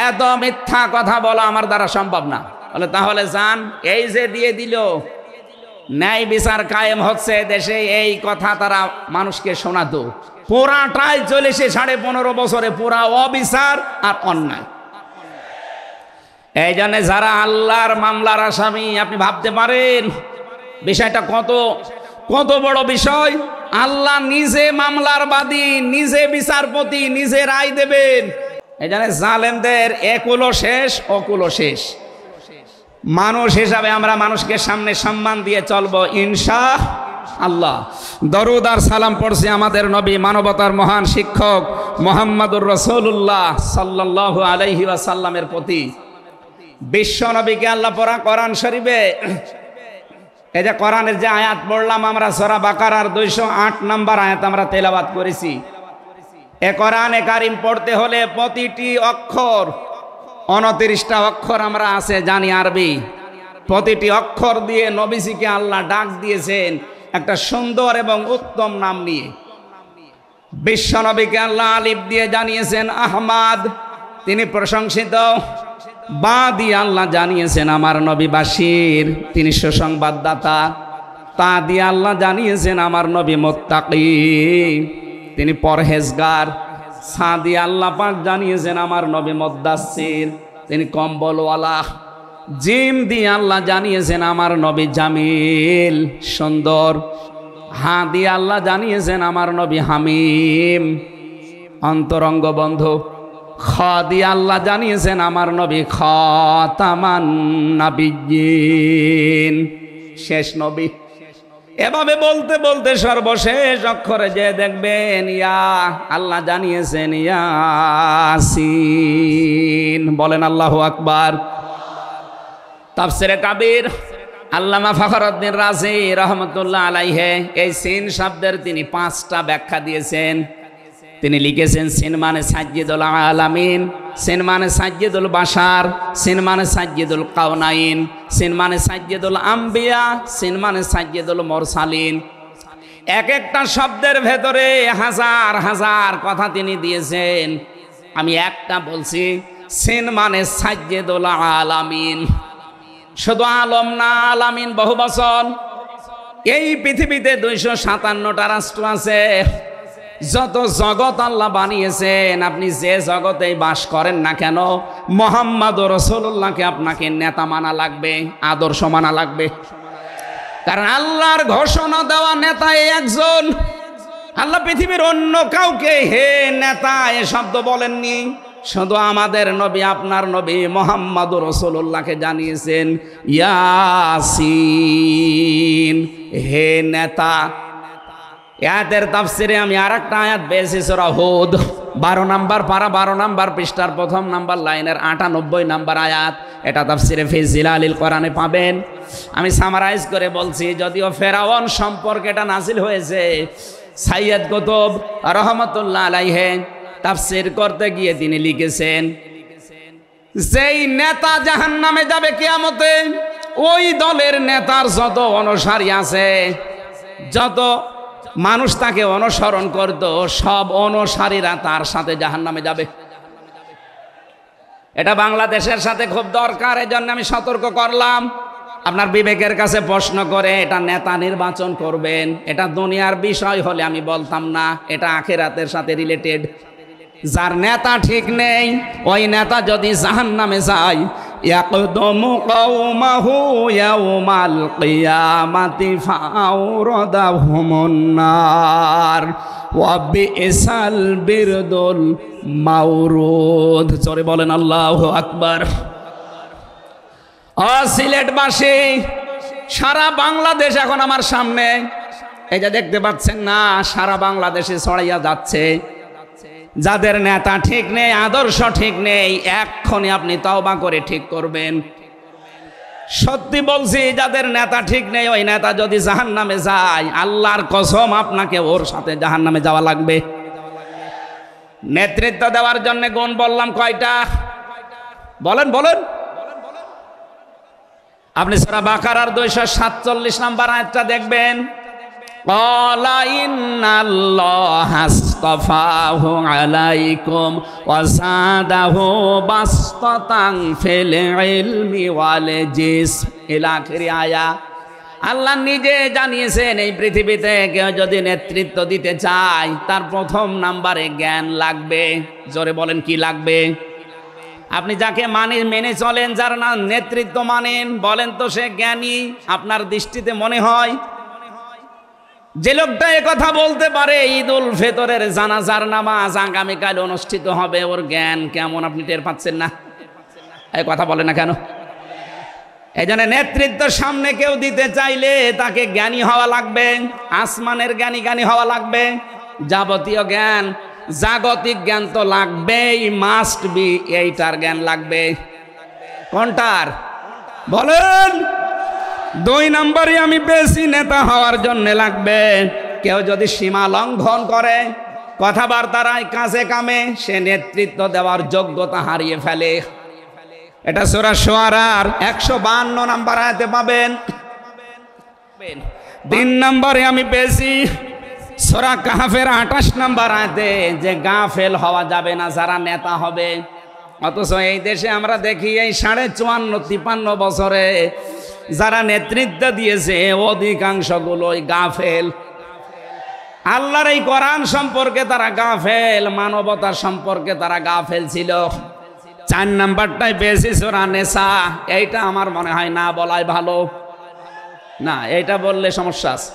এত মিথ্যা কথা বলা আমার দ্বারা সম্ভব না। বলে তাহলে যান। এই যে দিয়ে দিল, ন্যায় বিচার কায়েম হচ্ছে দেশে, এই কথা তারা মানুষকে শোনাতো। পুরাটাই চলেছে 15.5 বছরে, পুরা অবিচার আর অন্যায়। এই জন্য যারা আল্লাহর মামলার আসামি, আপনি ভাবতে পারেন বিষয়টা কত বড় বিষয়। আল্লাহ নিজে মামলার বাদী, নিজে বিচারপতি, নিজে রায় দেবেন। এই জন্য জালেমদের একুলো শেষ, অকুলো শেষ। মানুষ হিসাবে আমরা মানুষকে সামনে সম্মান দিয়ে চলবো ইনশাআল্লাহ। দরুদ আর সালাম পড়ছি আমাদের নবী, মানবতার মহান শিক্ষক মুহাম্মদুর রাসূলুল্লাহ সাল্লাল্লাহু আলাইহি ওয়াসাল্লামের প্রতি। বিশ্ব নবীকে আল্লাহ পড়া কোরআন শরীফে, এই যে কোরআনের যে আয়াত পড়লাম আমরা, সূরা বাকারার 208 নম্বর আয়াত আমরা তেলাওয়াত করেছি। এ কোরআনে কারিম পড়তে হলে প্রতিটি অক্ষর, 29টা অক্ষর আমরা আছে জানি আরবি, প্রতিটি অক্ষর দিয়ে নবীজিকে আল্লাহ ডাক দিয়েছেন একটা সুন্দর এবং উত্তম নাম নিয়ে। বিশ্ব নবীকে আল্লাহ আলিফ দিয়ে জানিয়েছেন আহমদ, তিনি প্রশংসিত। বা দিয়ে আল্লাহ জানিয়েছেন আমার নবী বাশির, তিনি সুসংবাদদাতা। তা দিয়ে আল্লাহ জানিয়েছেন আমার নবী মুত্তাকি, তিনি পরহেজগার। সা দিয়ে আল্লাহ পাক জানিয়েছেন আমার নবী মুদ্দাসসির, তিনি কম্বলওয়ালা। জিম দিয়ে আল্লাহ জানিয়েছেন আমার নবী জামিল, সুন্দর। হা দিয়ে আল্লাহ জানিয়েছেন আমার নবী হামিম, অন্তরঙ্গ বন্ধু। খ দিয়ে আল্লাহ জানিয়েছেন আমার নবী খাতামান নাবিয়্যিন, শেষ নবী। এভাবে বলতে বলতে সর্বশেষ অক্ষরে যে দেখবেন ইয়া, আল্লাহ জানিয়েছেন ইয়াসিন। বলেন আল্লাহু আকবার। তাফসিরে কাবীর আল্লামা ফখরুদ্দীন রাজি রহমতুল্লাহ আলাইহি এই সিন শব্দের তিনি 5টা ব্যাখ্যা দিয়েছেন। তিনি লিখেছেন সিন মানে সাজ্জিদুল আলামিন, সিন মানে সাজ্জিদুল বাশার, সিন মানে সাজ্জিদুল কাউনাইন, সিন মানে সাজ্জিদুল আম্বিয়া, সিন মানে সাজ্জিদুল মুরসালিন। এক একটা শব্দের ভেতরে হাজার হাজার কথা তিনি দিয়েছেন। আমি একটা বলছি, সিন মানে সাজ্জিদুল আলামিন। শুধু আলম না, আলামিন বহু বচন। এই পৃথিবীতে 257টা রাষ্ট্র আছে। যত জগৎ আল্লাহ বানিয়েছেন, আপনি যে জগতেই বাস করেন না কেন, মুহাম্মদুর রাসূলুল্লাহকে আপনাকে নেতা মানা লাগবে, আদর্শ মানা লাগবে। কারণ আল্লাহর ঘোষণা দেওয়া নেতা একজন। আল্লাহ পৃথিবীর অন্য কাউকে হে নেতা এ শব্দ বলেননি। শুধু আমাদের নবী, আপনার নবী মুহাম্মদুর রাসূলুল্লাহকে জানিয়েছেন ইয়াসিন, হে নেতা। আয়াতের তাফসিরে আমি আরেকটা আয়াত পেয়েছি সূরা হুদ। 12 নাম্বার পারা 12 নাম্বার পৃষ্ঠার প্রথম নাম্বার লাইনের 98 নাম্বার আয়াত। এটা তাফসিরে ফি জিলালিল কোরআনে পাবেন। আমি সামারাইজ করে বলছি, যদিও ফেরাউন সম্পর্কে এটা নাজিল হয়েছে, সাইয়্যিদ কুতুব রহমাতুল্লাহ আলাইহি তাফসীর করতে গিয়ে তিনি লিখেছেন, যেই নেতা জাহান্নামে যাবে কিয়ামতে, ওই দলের নেতার যত অনুসারী আছে, যত মানুষ তাকে অনুসরণ করত, সব অনুসারীরা তার সাথে জাহান্নামে যাবে। এটা বাংলাদেশের সাথে খুব দরকার, এজন্য আমি সতর্ক করলাম। আপনার বিবেকের কাছে প্রশ্ন করে এটা নেতা নির্বাচন করবেন, এটা দুনিয়ার বিষয় হলে আমি বলতাম না, এটা আখিরাতের সাথে রিলেটেড। যার নেতা ঠিক নেই, ওই নেতা যদি জাহান্নামে যায়, ইয়াকদুমু কওমাহু ইয়াউমাল কিয়ামাতি ফাআওরাদাহুমুন নার ওয়া বিইসাল বিরদুল মাওরুদ। জোরে বলেন আল্লাহু আকবার। সিলেটবাসী, সারা বাংলাদেশ এখন আমার সামনে, এই যে দেখতে পাচ্ছেন না, সারা বাংলাদেশে ছড়াইয়া যাচ্ছে। যাদের নেতা ঠিক নেই, আদর্শ ঠিক নেই, এক্ষুনি আপনি তওবা করে ঠিক করবেন। সত্যি বলছি, যাদের নেতা ঠিক নেই, ওই নেতা যদি জাহান্নামে যায়, আল্লাহর কসম আপনাকে ওর সাথে জাহান্নামে যাওয়া লাগবে। নেতৃত্ব দেওয়ার জন্য গুণ বললাম কয়টা? বলেন বলেন। আপনি সূরা বাকারার 247 নম্বর আয়াতটা দেখবেন। ক্বালা ইন্নাল্লাহা আসতাফাহু আলাইকুম ওয়া যাদাহু বাসতাতান ফিল ইলমি ওয়াল জিসম ইলা আখিরি আয়া। আল্লাহ নিজে জানিয়েছেন, এই পৃথিবীতে কেউ যদি নেতৃত্ব দিতে চায়, তার প্রথম নাম্বারে জ্ঞান লাগবে। জোরে বলেন, কি লাগবে? আপনি যাকে মেনে চলেন, যার না নেতৃত্ব মানেন, বলেন তো সে জ্ঞানী আপনার দৃষ্টিতে মনে হয়? যে লোকটা কথা বলতে পারে ঈদুল ফিতরের জানাজার নামাজ আগামীকাল অনুষ্ঠিত হবে, ওর জ্ঞান কেমন আপনি টের পাচ্ছেন না? এই কথা বলে না কেন? এই জন্য নেতৃত্ব সামনে কেউ দিতে চাইলে তাকে জ্ঞানী হওয়া লাগবে, আসমানের জ্ঞানী হওয়া লাগবে। যাবতীয় জ্ঞান, জাগতিক জ্ঞান তো লাগবেই, মাস্ট বি। এইটার জ্ঞান লাগবে। কোনটার বলেন? 2 নম্বরে আমি বেশি নেতা হওয়ার জন্য লাগবে। কেউ যদি সীমা লঙ্ঘন করে, কথাবার্তায় কাজে কামে, সে নেতৃত্ব দেওয়ার যোগ্যতা হারিয়ে ফেলে। এটা সূরা শুআরার 152 নম্বর আয়াতে পাবেন। 3 নম্বরে আমি পেয়েছি সূরা কাহফের 28 নম্বর আয়াতে, যে গাফেল হওয়া যাবে না যারা নেতা হবে। অথচ এই দেশে আমরা দেখি এই 54-53 বছরে যারা নেতৃত্ব দিয়েছে, অধিকাংশগুলোই গাফেল। আল্লাহর এই কোরআন সম্পর্কে তারা গাফেল, মানবতার সম্পর্কে তারা গাফেল ছিল। 4 নাম্বারটাই পেয়েছি সূরা নিসা। এইটা আমার মনে হয় না বলাই ভালো, না এইটা বললে সমস্যা আছে।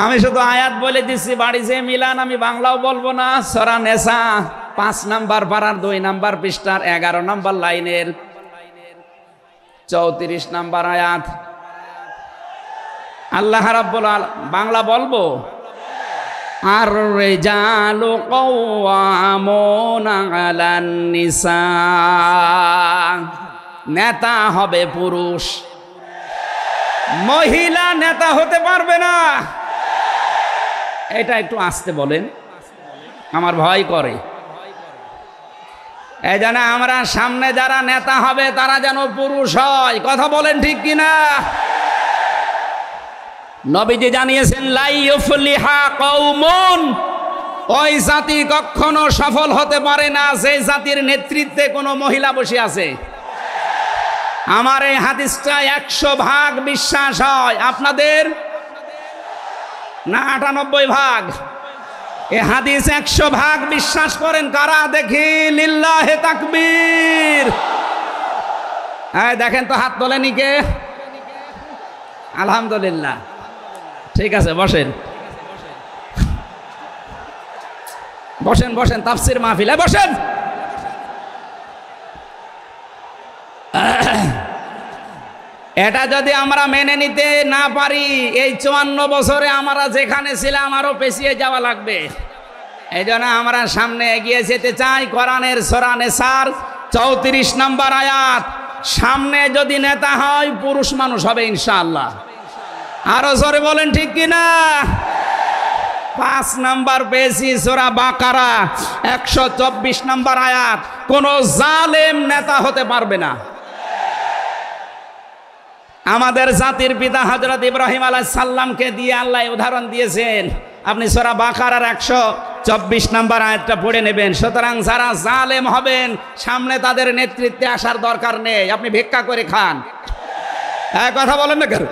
আমি শুধু আয়াত বলে দিচ্ছি, বাড়ি যে মিলান, আমি বাংলাও বলবো না। সূরা নিসা 5 নাম্বার পারার 2 নাম্বার পৃষ্ঠার 11 নাম্বার লাইনের 34 নাম্বার আয়াত। আল্লাহ রাব্বুল আলামিন, বাংলা বলবো, আর রিজালু কাওয়ামুনা আলান নিসা। নেতা হবে পুরুষ, মহিলা নেতা হতে পারবে না। এটা একটু আস্তে বলেন, আমার ভয় করে। এই জন্য আমরা সামনে যারা নেতা হবে তারা যেন পুরুষ হয়। কথা বলেন ঠিক কিনা? নবীজি জানিয়েছেন, লা ইউফলিহা কওমুন, ওই জাতি কখনো সফল হতে পারে না যে জাতির নেতৃত্বে কোনো মহিলা বসে আছে। আমার এই হাদিসটা 100% বিশ্বাস হয়, আপনাদের না 98 ভাগ? এই হাদিস 100% বিশ্বাস করেন কারা? দেখি লিল্লাহে তাকবীর। এই দেখেন তো, হাত তোলেনি কে? আলহামদুলিল্লাহ। ঠিক আছে, বসেন বসেন বসেন, তাফসীর মাহফিলে বসেন। এটা যদি আমরা মেনে নিতে না পারি, এই 54 বছরে আমরা যেখানে ছিলাম আরো পেছিয়ে যাওয়া লাগবে। এই জন্য আমরা সামনে এগিয়ে যেতে চাই। কোরআনের সূরা নিসার 34 নম্বর আয়াত, সামনে যদি নেতা হয় পুরুষ মানুষ হবে ইনশাআল্লাহ। আরো জোরে বলেন ঠিক কিনা? 5 নাম্বার পেয়েছি সূরা বাকারা 124 নম্বর আয়াত, কোন জালেম নেতা হতে পারবে না। আমাদের জাতির পিতা হযরত ইব্রাহিম আলাইহিস সালামকে দিয়ে আল্লাহ উদাহরণ দিয়েছেন। আপনি সূরা বাকারার 124 নম্বর আয়াতটা পড়ে নেবেন। সুতরাং যারা জালেম হবেন সামনে তাদের নেতৃত্বে আসার দরকার নেই, আপনি ভিক্ষা করে খান। এক কথা বলেন না কেন?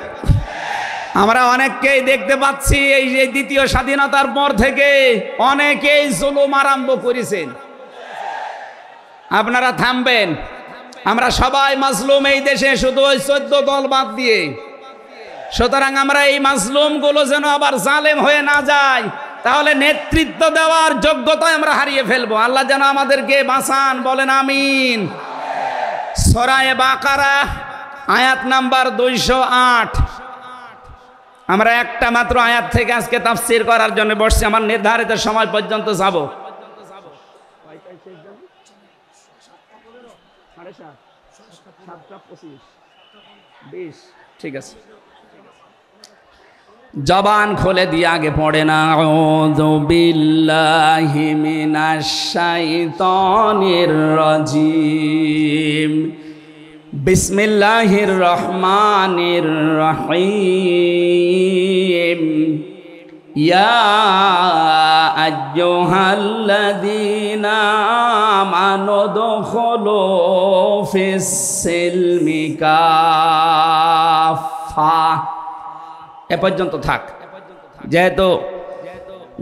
আমরা অনেককেই দেখতে পাচ্ছি এই যে দ্বিতীয় স্বাধীনতার পর থেকে অনেকেই জুলুম আরম্ভ করেছেন। আপনারা থামবেন। আমরা সবাই মাজলুম এই দেশে, শুধু ওই 14 দল বাদ দিয়ে। সুতরাং আমরা এই মাজলুমগুলো যেন আবার জালেম হয়ে না যায়, তাহলে নেতৃত্ব দেওয়ার যোগ্যতা আমরা হারিয়ে ফেলবো। আল্লাহ যেন আমাদেরকে বাঁচান, বলেন আমিন। সূরা বাকারা আয়াত নাম্বার 208। আমরা একটা মাত্র আয়াত থেকে আজকে তাফসীর করার জন্য বসছি। আমার নির্ধারিত সময় পর্যন্ত যাব। ঠিক আছে, জবান খুলে দিয়ে আগে পড়ে না, আউযু বিল্লাহি মিনাশ শাইতানির রাজিম, বিসমিল্লাহির রহমানির রহিম, ইয়া আইয়ুহাল্লাযীনা আমানু দুখুলু ফিস সিলমি কাফা। এ পর্যন্ত থাক। যেহেতু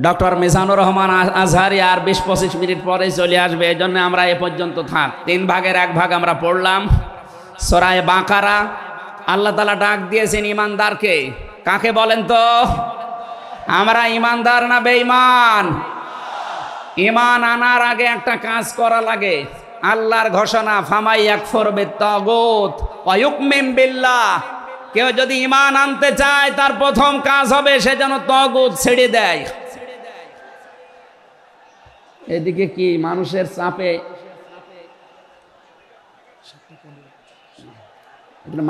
ডক্টর মিজানুর রহমান আজহারি আর 20-25 মিনিট পরে চলে আসবে, এই জন্য আমরা এ পর্যন্ত থাক। 3 ভাগের 1 ভাগ আমরা পড়লাম। সূরা বাকারা আল্লাহ তাআলা ডাক দিয়েছেন ইমানদারকে। কাকে বলেন তো? আমরা ইমানদার না বেঈমান? ঈমান আনার আগে একটা কাজ করা লাগে। আল্লাহর ঘোষণা, ফামাই ইয়াকফুর বিত-তাগুত ওয়া ইউমিন বিল্লাহ। কেউ যদি ঈমান আনতে চায় তার প্রথম কাজ হবে সে যেন তাগুত ছেড়ে দেয়। এদিকে কি মানুষের চাপে,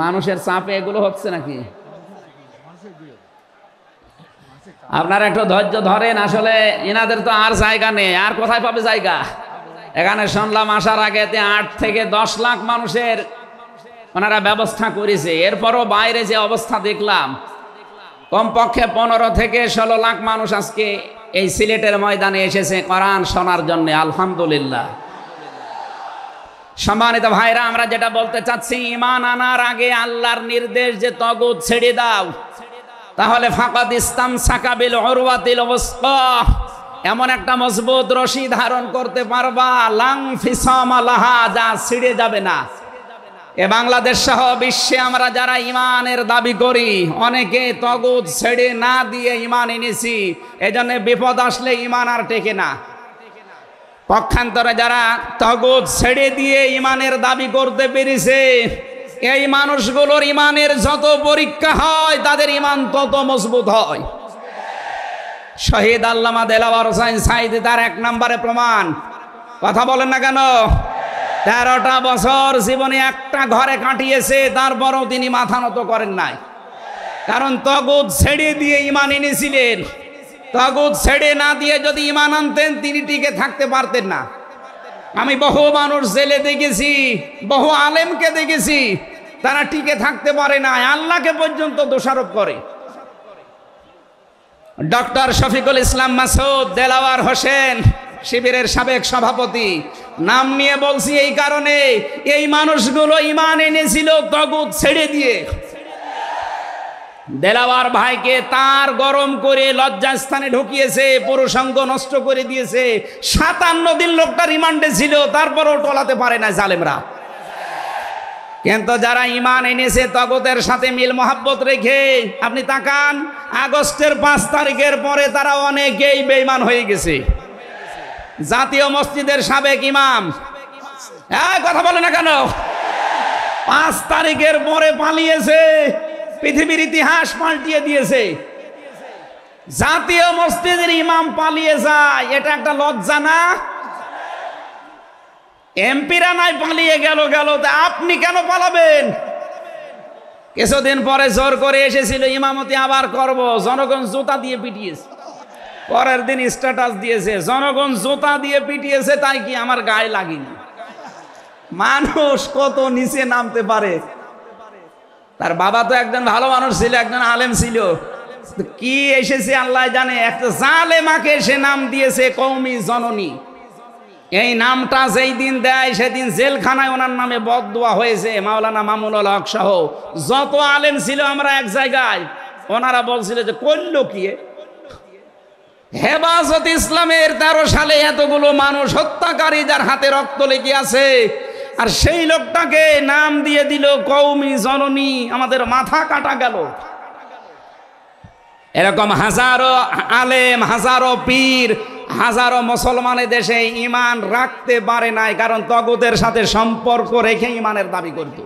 মানুষের চাপে এগুলো হচ্ছে নাকি? আপনারা একটু ধৈর্য ধরেন। আসলে এনাদের তো আর জায়গা নেই, আর কোথায় পাবে জায়গা? এখানে শুনলাম আসার আগে 8 থেকে 10 লাখ মানুষের ওনারা ব্যবস্থা করেছে। এরপরও বাইরে যে অবস্থা দেখলাম, কমপক্ষে 15 থেকে 16 লাখ মানুষ আজকে এই সিলেটের ময়দানে এসেছে কোরআন শোনার জন্য। আলহামদুলিল্লাহ। সম্মানিত ভাইরা, আমরা যেটা বলতে চাচ্ছি, ঈমান আনার আগে আল্লাহর নির্দেশ যে তাগুত ছেড়ে দাও, তাহলে ফাকাদ ইসতামসাকা বিল উরওয়াতিল ওয়াসকা, এমন একটা মজবুত রশি ধারণ করতে পারবা, লাং ফিসামা লাহা, যা ছিঁড়ে যাবে না। এ বাংলাদেশ সহ বিশ্বে আমরা যারা ঈমানের দাবি করি, অনেকে তাগুত ছেড়ে না দিয়ে ঈমান এনেছি। এজন্য বিপদ আসলে ঈমান আর টেকে না। পক্ষান্তরে যারা তাগুত ছেড়ে দিয়ে ঈমানের দাবি করতে পেরেছে, এই মানুষগুলোর ঈমানের যত পরীক্ষা হয় তাদের ঈমান তত মজবুত হয়। শহীদ আল্লামা দেলাওয়ার হোসেন সাঈদী তার 1 নম্বরে প্রমাণ। কথা বলেন না কেন? 13টা বছর জীবনে একটা ঘরে কাটিয়েছে, তারপরও তিনি মাথা নত করেন নাই। কারণ তাগুত ছেড়ে দিয়ে ঈমান এনেছিলেন। তাগুত ছেড়ে না দিয়ে যদি ঈমান আনতেন তিনি টিকে থাকতে পারতেন না। আমি বহু মানুষ জেলে দেখেছি, বহু আলেমকে দেখেছি, তারা টিকে থাকতে পারে না, আল্লাহকে পর্যন্ত দোষারোপ করে। ডক্টর শফিকুল ইসলাম মাসুদ দেলাওয়ার হোসেন শিবিরের সাবেক সভাপতি, নাম নিয়ে বলছি এই কারণে, এই মানুষগুলো ঈমান এনেছিল তাগুত ছেড়ে দিয়ে। দেলাওয়ার ভাইকে তার গরম করে লজ্জাস্থানে ঢুকিয়েছে, পুরুষাঙ্গ নষ্ট করে দিয়েছে। 57 দিন লোকটা রিমান্ডে ছিল, তারপরও টলাতে পারে না জালেমরা। কিন্তু যারা ঈমান এনেছে তাগুতের সাথে মিল মহাব্বত রেখে, আপনি তাকান, আগস্টের 5 তারিখের পরে তারা অনেকেই বেঈমান হয়ে গেছে। জাতীয় মসজিদের সাবেক ইমাম, কথা বলে না কেন? 5 তারিখের পরে পালিয়েছে, পৃথিবীর ইতিহাস পাল্টিয়ে দিয়েছে। জাতীয় মসজিদের ইমাম পালিয়ে যায়, এটা একটা লজ্জা না? এমপিরা নাই পালিয়ে গেল, তা আপনি কেন পালাবেন? কিছুদিন পরে জোর করে এসেছিল ইমামতি আবার করব, জনগণ জুতা দিয়ে পিটিয়েছে। পরের দিন স্ট্যাটাস দিয়েছে, জনগণ জুতা দিয়ে পিটিয়েছে, তাই কি আমার গায়ে লাগেনি। মানুষ কত নিচে নামতে পারে। তার বাবা তো একজন ভালো মানুষ ছিল, একজন আলেম ছিল, কি এসেছে আল্লাহ জানে। একটা জালেমাকে সে নাম দিয়েছে কওমি জননী। এই নামটা যেই দিন দেয় সেদিন জেলখানায় ওনার নামে বদদোয়া হয়েছে। মাওলানা মামুনুল হক সহ যত আলেম ছিল আমরা এক জায়গায়, ওনারা বলছিল যে করলো কি হেফাজত ইসলামের 13 সালে এতগুলো মানুষ হত্যাকারী যার হাতে রক্ত লেগে আছে, আর সেই লোকটাকে নাম দিয়ে দিল কওমি জননী। আমাদের মাথা কাটা গেল। এরকম হাজারো আলেম, হাজারো পীর, হাজারো মুসলমানের দেশে ঈমান রাখতে পারে নাই, কারণ তগুতের সাথে সম্পর্ক রেখে ঈমানের দাবি করত।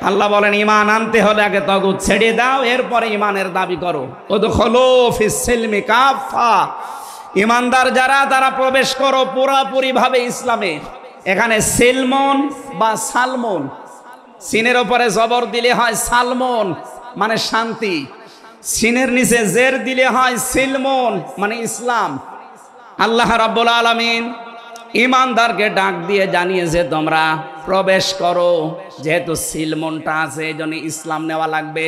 আল্লাহ বলেন ঈমান আনতে হলে আগে তগুত ছেড়ে দাও, এরপরে ঈমানের দাবি করো। উদখুলু ফিস সিলমি কাফা, ঈমানদার যারা তারা প্রবেশ করো পুরোপুরি ভাবে ইসলামে। এখানে সিলমন বা সালমন, সিনের উপরে জবর দিলে হয় সালমন মানে শান্তি, সিনের নিচে জের দিলে হয় সিলমন মানে ইসলাম। আল্লাহ রাব্বুল আলামিন ঈমানদারকে ডাক দিয়ে জানিয়েছে তোমরা প্রবেশ করো। যেহেতু সিলমনটা আছে এই জন্য ইসলাম নেওয়া লাগবে।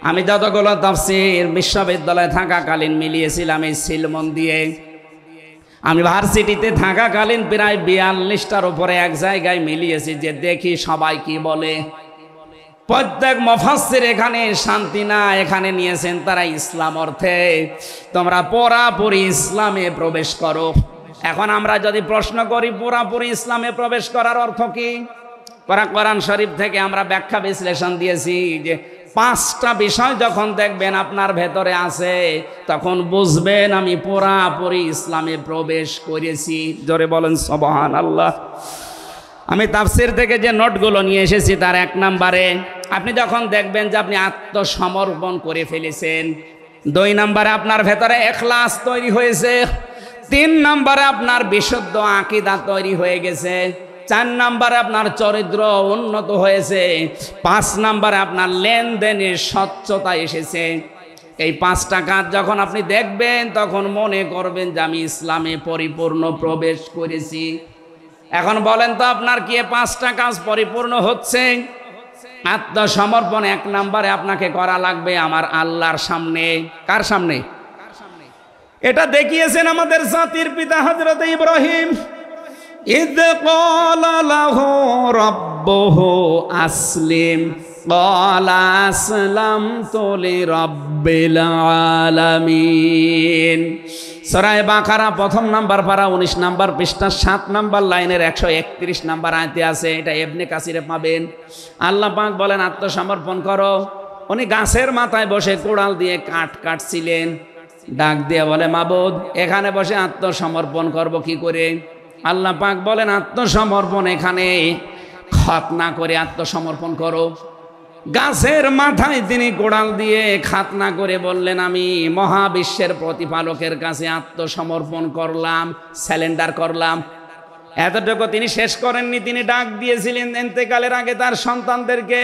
আমি যতগুলো তাফসীর বিশ্ববিদ্যালয়ে থাকাকালীন মিলিয়েছিলাম এই সিলমন দিয়ে। আমি ভার্সিটিতে থাকাকালীন প্রায় 42টার উপরে এক জায়গায় মিলিয়েছি, যে দেখি সবাই কি বলে। প্রত্যেক মুফাসসির এখানে শান্তি না, এখানে নিয়েছেন তারা ইসলাম অর্থে তোমরা পুরাপুরি ইসলামে প্রবেশ করো। এখন আমরা যদি প্রশ্ন করি পুরাপুরি ইসলামে প্রবেশ করার অর্থ কি, কোরআন শরীফ থেকে আমরা ব্যাখ্যা বিশ্লেষণ দিয়েছি যে 5টা বিষয় যখন দেখবেন আপনার ভেতরে আছে, তখন বুঝবেন আমি পুরাপুরি ইসলামে প্রবেশ করেছি। জোরে বলেন সুবহানাল্লাহ। আমি তাফসীর থেকে যে নোটগুলো নিয়ে এসেছি তার 1 নম্বরে আপনি যখন দেখবেন যে আপনি আত্মসমর্পণ করে ফেলেছেন, 2 নম্বরে আপনার ভেতরে ইখলাস তৈরি হয়েছে, 3 নম্বরে আপনার বিশুদ্ধ আকীদা তৈরি হয়ে গেছে, 4 নম্বরে আপনার চরিত্র উন্নত হয়েছে, 5 নম্বরে আপনার লেনদেনের স্বচ্ছতা এসেছে। এই 5টা কাজ যখন আপনি দেখবেন তখন মনে করবেন যে আমি ইসলামে পরিপূর্ণ প্রবেশ করেছি। এখন বলেন তো আপনার কি 5টা কাজ পরিপূর্ণ হচ্ছে? আত্মসমর্পণ 1 নম্বরে আপনাকে করা লাগবে আমার আল্লাহর সামনে। কার সামনে? এটা দেখিয়েছেন আমাদের জাতির পিতা হযরত ইব্রাহিম। ইয ক্বালা লাহু রাব্বুহু আসলিম ক্বালা আসলামতু লিরাব্বিল আলামিন। সূরা বাকারা 1 নম্বর পারা 19 নম্বর পৃষ্ঠা 7 নম্বর লাইনের 131 নম্বর আয়াতে আছে। এটা ইবনে কাসিরে পাবেন। আল্লাহ পাক বলেন আত্মসমর্পণ করো। উনি গাছের মাথায় বসে কোড়াল দিয়ে কাঠ কাটছিলেন, ডাক দিয়ে বলে মাবুদ এখানে বসে আত্মসমর্পণ করব কি করে? আল্লাহ পাক বলেন আত্মসমর্পণ এখানে খতনা করে আত্মসমর্পণ করো। গাছের মাথায় তিনি কোড়াল দিয়ে খাতনা করে বললেন আমি মহাবিশ্বের প্রতিপালকের কাছে আত্মসমর্পণ করলাম, স্যালেন্ডার করলাম। এতটুকু তিনি শেষ করেননি, তিনি ডাক দিয়েছিলেন ইন্তেকালের আগে তার সন্তানদেরকে,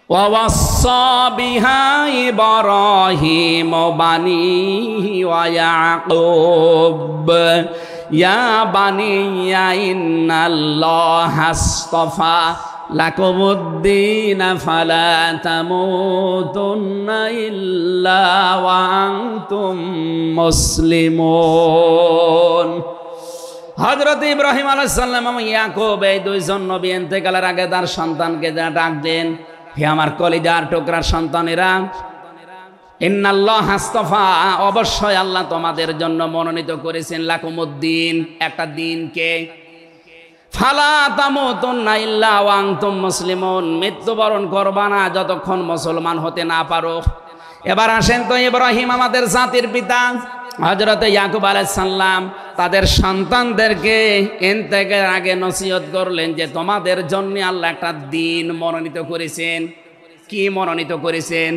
ওয়াসাসা বিহা ইব্রাহিম বানিহি ওয়া ইয়াকুব ইয়া বানিয়া ইন্নাল্লাহা আসতাফা লাকুমুদ্দিন ফালা তামুতুন্না ইল্লা ওয়া আনতুম মুসলিমুন। হযরত ইব্রাহিম আলাইহিস সালাম এবং ইয়াকুব এই 2 জন নবী ইন্তেকালের আগে তার সন্তানকে ডাক দেন, হে আমার কলিজার টুকরার সন্তানেরা, ইন্নাল্লাহা আসতাফা অবশ্যই আল্লাহ তোমাদের জন্য মনোনীত করেছেন লাকুমুদ্দিন একটা দিনকে, ফালা তামুতুন্না ইল্লা ওয়া আনতুম মুসলিমুন মৃত্যুবরণ করবা না যতক্ষণ মুসলমান হতে না পারো। এবার আসেন তো ইব্রাহিম আমাদের জাতির পিতা, হযরত ইয়াকুব আলাইহিস সালাম তাদের সন্তানদেরকে ইন্তেকালের আগে নসিহত করলেন যে তোমাদের জন্য আল্লাহ একটা দিন মনোনীত করেছেন। কি মনোনীত করেছেন?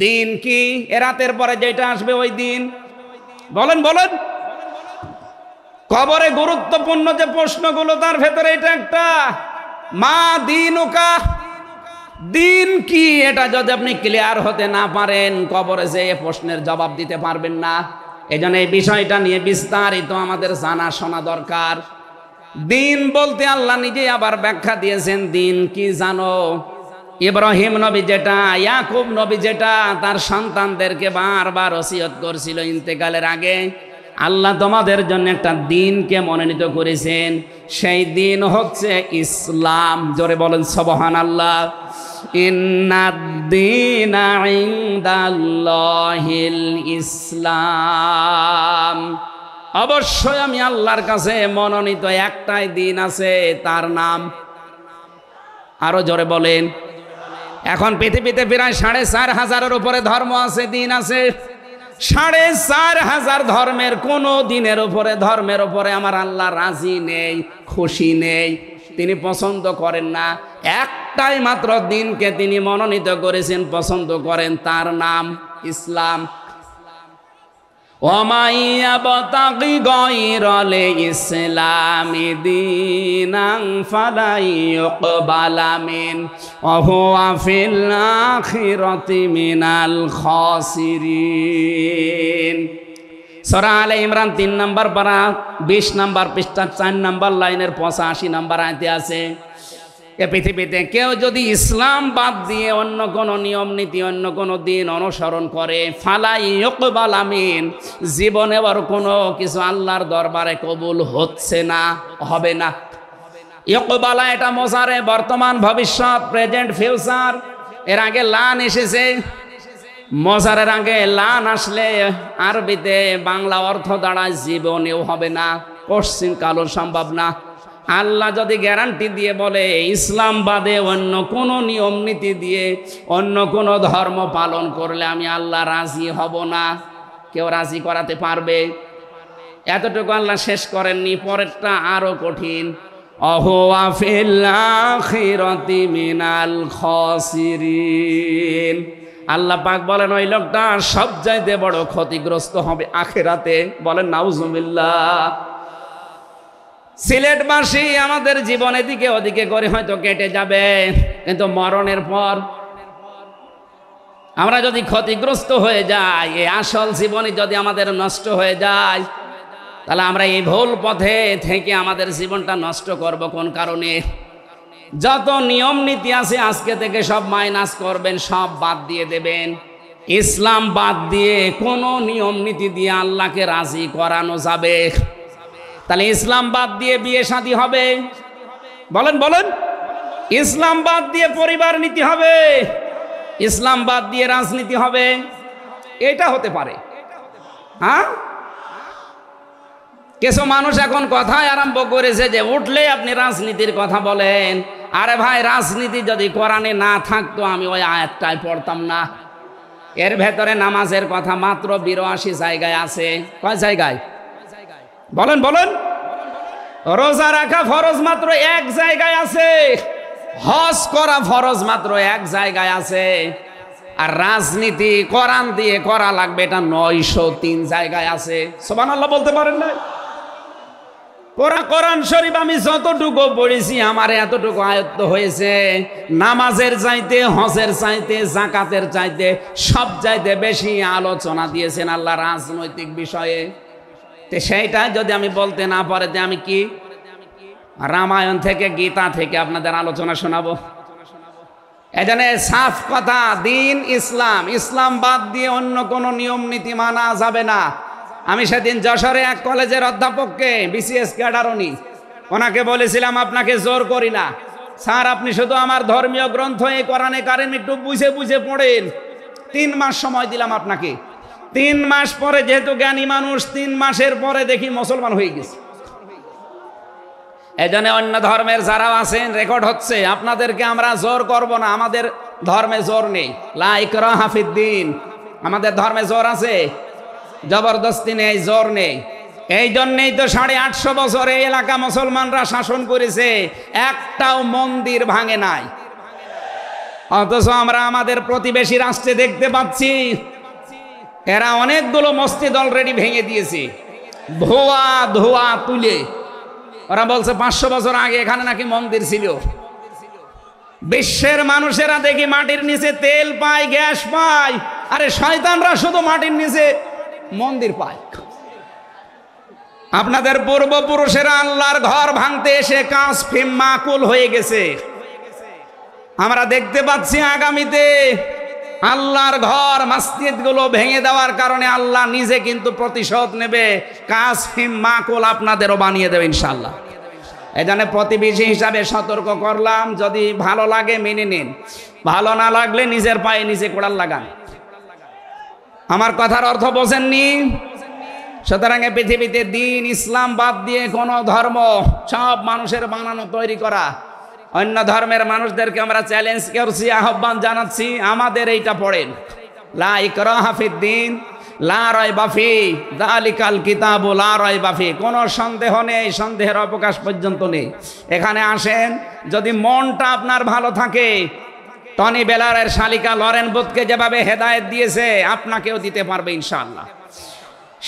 দিন কি? এ রাতের পরে যেটা আসবে ওই দিন। বলেন বলেন। কবরে গুরুত্বপূর্ণ যে প্রশ্নগুলো তার ভেতরে এটা একটা, মা দিনুকা, দিন কি? এটা যদি আপনি ক্লিয়ার হতে না পারেন কবরে যে প্রশ্নের জবাব দিতে পারবেন না। এজন্য এই বিষয়টা নিয়ে বিস্তারিত আমাদের জানা শোনা দরকার। দিন বলতে আল্লাহ নিজেই আবার ব্যাখ্যা দিয়েছেন। দিন কি জানো? ইব্রাহিম নবী যেটা, ইয়াকুব নবী যেটা তার সন্তানদেরকে বারবার ওসিয়ত করছিল ইন্তেকালের আগে, আল্লাহ তোমাদের জন্য একটা দিনকে মনোনীত করেছেন। সেই দিন হচ্ছে ইসলাম। জোরে বলেন সুবহানাল্লাহ। ইন্নাদ-দীনা ইনদাল্লাহিল ইসলাম। অবশ্যই আমি আল্লাহর কাছে মনোনীত একটাই দিন আছে, তার নাম। আরো জোরে বলেন। এখন পৃথিবীতে প্রায় 4,500-এর উপরে ধর্ম আছে, দিন আছে। 4,500 ধর্মের কোন দিনের উপরে, ধর্মের উপরে আমার আল্লাহ রাজি নেই, খুশি নেই, তিনি পছন্দ করেন না। একটাই মাত্র দিনকে তিনি মনোনীত করেছেন, পছন্দ করেন, তার নাম ইসলাম। ওয়ামাইয়াবতাগি গায়রাল ইসলামি দীনান ফালাইয়ুকবালা মিন ওয়া হুয়া ফিল আখিরাতি মিনাল খাসিরিন। সূরা আলে ইমরান 3 নম্বর পারা 20 নম্বর পৃষ্ঠা 4 নম্বর লাইনের 85 নম্বর আয়াতে আছে, এ পৃথিবীতে কেউ যদি ইসলাম বাদ দিয়ে অন্য কোনো নিয়ম নীতি, অন্য কোনো দিন অনুসরণ করে, ফালাই ইউকবালা মিন, জীবনে আর কোনো কিছু আল্লাহর দরবারে কবুল হচ্ছে না, হবে না। ইউকবালা এটা মোজারে, বর্তমান ভবিষ্যৎ, প্রেজেন্ট ফিউচার। এর আগে লান এসেছে, মোজারের আগে লান আসলে আরবিতে বাংলা অর্থ দাঁড়ায় জীবনেও হবে না, কোশ্চিন কালো সম্ভব না। আল্লাহ যদি গ্যারান্টি দিয়ে বলে ইসলাম বাদে অন্য কোনো নিয়ম নীতি দিয়ে অন্য কোনো ধর্ম পালন করলে আমি আল্লাহ রাজি হব না, কেউ রাজি করাতে পারবে? এতটুকু আল্লাহ শেষ করেননি, পরেরটা আরো কঠিন। অহুয়া ফিল আখিরাতি মিনাল খাসিরিন। আল্লাহ পাক বলেন ওই লোকটা সবচাইতে বড় ক্ষতিগ্রস্ত হবে আখিরাতে। বলেন নাউজুবিল্লাহ। সিলেটবাসী আমাদের জীবন এদিকে ওদিকে করে হয়তো কেটে যাবে, কিন্তু মরণের পর আমরা যদি ক্ষতিগ্রস্ত হয়ে যাই, এই আসল জীবনই যদি আমাদের নষ্ট হয়ে যায়, তাহলে আমরা এই ভুল পথে থেকে আমাদের জীবনটা নষ্ট করব কোন কারণে? যত নিয়ম নীতি আছে আজকে থেকে সব মাইনাস করবেন, সব বাদ দিয়ে দেবেন। ইসলাম বাদ দিয়ে কোনো নিয়ম নীতি দিয়ে আল্লাহকে রাজি করানো যাবে? তাহলে ইসলাম বাদ দিয়ে বিয়ে শাদী হবে? বলেন বলেন। ইসলাম বাদ দিয়ে পরিবার নীতি হবে? ইসলাম বাদ দিয়ে রাজনীতি হবে? এটা হতে পারে। হ্যাঁ, কিছু মানুষ এখন কথায় আরম্ভ করেছে যে উঠলে আপনি রাজনীতির কথা বলেন। আরে ভাই, রাজনীতি যদি কোরআনে না থাকতো আমি ওই আয়াতটাই পড়তাম না। এর ভেতরে নামাজের কথা মাত্র 82 জায়গায় আছে। কয় জায়গায়? বলেন বলেন। রোজা রাখা ফরজ মাত্র 1 জায়গায় আছে। হজ করা ফরজ মাত্র 1 জায়গায় আছে। আর রাজনীতি কোরআন দিয়ে করা লাগবে এটা 903 জায়গায় আছে। সুবহানাল্লাহ বলতে পারেন না? কোরআন শরীফ আমি যতটুকু পড়েছি আমার এতটুকু আয়ত্ত হয়েছে। নামাজের চাইতে, হজের চাইতে, যাকাতের চাইতে সব চাইতে বেশি আলোচনা দিয়েছেন আল্লাহ রাজনৈতিক বিষয়ে। তো সেইটা যদি আমি বলতে না পারে যে আমি কি রামায়ণ থেকে, গীতা থেকে আপনাদের আলোচনা শোনাবো? এজন্য সাফ কথা, দিন ইসলাম, ইসলাম বাদ দিয়ে অন্য কোনো নিয়ম নীতি মানা যাবে না। আমি সেদিন যশোরে এক কলেজের অধ্যাপককে, বিসিএস ক্যাডার উনি, ওনাকে বলেছিলাম আপনাকে জোর করি না স্যার, আপনি শুধু আমার ধর্মীয় গ্রন্থ এই কোরআনে কারিম একটু বুঝে বুঝে পড়েন। 3 মাস সময় দিলাম আপনাকে। 3 মাস পরে, যেহেতু জ্ঞানী মানুষ, 3 মাসের পরে দেখি মুসলমান হয়ে গেছে। এজন্য অন্য ধর্মের যারা আছেন, রেকর্ড হচ্ছে, আপনাদেরকে আমরা জোর করব না। আমাদের ধর্মে জোর নেই। লা ইকরাহা ফিদ্দিন। আমাদের ধর্মে জোর আছে? জবরদস্তি নেই, জোর নেই। এই জন্যেই তো 850 বছর এই এলাকা মুসলমানরা শাসন করেছে, একটাও মন্দির ভাঙে নাই। অথচ আমরা আমাদের প্রতিবেশী রাষ্ট্রে দেখতে পাচ্ছি এরা অনেকগুলো মসজিদ অলরেডি ভেঙে দিয়েছে, ধোয়া তুলে। ওরা বলছে 500 বছর আগে এখানে নাকি মন্দির ছিল। বিশ্বের মানুষেরা দেখি মাটির নিচে তেল পায়, গ্যাস পায়, আরে শয়তানরা শুধু মাটির নিচে মন্দির পায়। আপনাদের পূর্বপুরুষেরা আল্লাহর ঘর ভাঙতে এসে কাসফিম মাকুল হয়ে গেছে। আমরা দেখতে পাচ্ছি আগামীতে আল্লাহর ঘর মসজিদগুলো ভেঙে দেওয়ার কারণে আল্লাহ নিজে কিন্তু প্রতিশোধ নেবে, কাসফিম মাকুল আপনাদেরও বানিয়ে দেবে ইনশাআল্লাহ। এজন্য প্রতিবেশী হিসাবে সতর্ক করলাম, যদি ভালো লাগে মেনে নিন, ভালো না লাগলে নিজের পায়ে নিজে কোড়াল লাগান। আমার কথার অর্থ বোঝেননি? সুতরাং পৃথিবীতে দিন ইসলাম বাদ দিয়ে কোনো ধর্ম সব মানুষের বানানো তৈরি করা। অন্য ধর্মের মানুষদেরকে আমরা চ্যালেঞ্জ করছি, আহ্বান জানাচ্ছি, আমাদের এইটা পড়েন, লা ইকরাহা ফিদ্দিন লা রাইবা ফি যালিকাল কিতাবু লা রাইবা ফি। কোনো সন্দেহ নেই, সন্দেহের অবকাশ পর্যন্ত নেই। এখানে আসেন, যদি মনটা আপনার ভালো থাকে, টনি বেলারের শালিকা লরেন বুথকে যেভাবে হেদায়েত দিয়েছে আপনাকেও দিতে পারবে ইনশাআল্লাহ।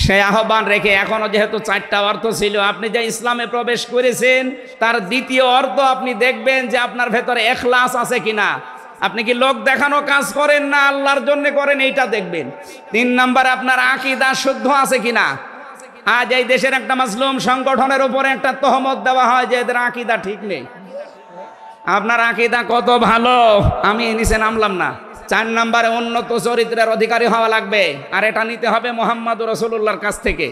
সে আহ্বান রেখে এখনো যেহেতু 4টা অর্থ ছিল, আপনি যে ইসলামে প্রবেশ করেছেন তার দ্বিতীয় অর্থ আপনি দেখবেন যে আপনার ভেতরে ইখলাস আছে কিনা, আপনি কি লোক দেখানো কাজ করেন না আল্লাহর জন্য করেন, এইটা দেখবেন। 3 নাম্বার আপনার আকীদা শুদ্ধ আছে কিনা। আজ এই দেশের একটা মাসলুম সংগঠনের উপরে একটা তহমত দেওয়া হয় যে এদের আকীদা ঠিক নেই। আপনার আকীদা কত ভালো, আমি নিচে নামলাম না। 4 নাম্বারে উন্নত চরিত্রের অধিকারী হওয়া লাগবে, আর এটা নিতে হবে মুহাম্মদ রাসূলুল্লাহর কাছ থেকে।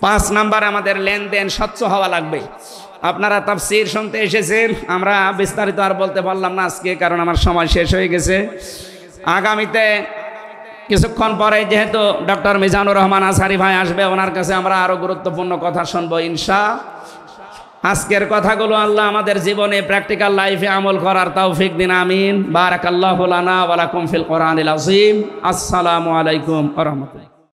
5 নাম্বারে আমাদের লেনদেন স্বচ্ছ হওয়া লাগবে। আপনারা তাফসীর শুনতে এসেছেন, আমরা বিস্তারিত আর বলতে পারলাম না আজকে, কারণ আমার সময় শেষ হয়ে গেছে। আগামীতে কিছুক্ষণ পরে যেহেতু ডক্টর মিজানুর রহমান আজহারি ভাই আসবে, ওনার কাছে আমরা আরো গুরুত্বপূর্ণ কথা শুনবো ইনশাআল্লাহ। আজকের কথাগুলো আল্লাহ আমাদের জীবনে প্র্যাকটিক্যাল লাইফে আমল করার তৌফিক দিন, আমিন। বারাকাল্লাহু লানা ওয়া লাকুম ফিল কোরআনিল আযীম। আসসালামু আলাইকুম ওয়া রাহমাতুল্লাহ।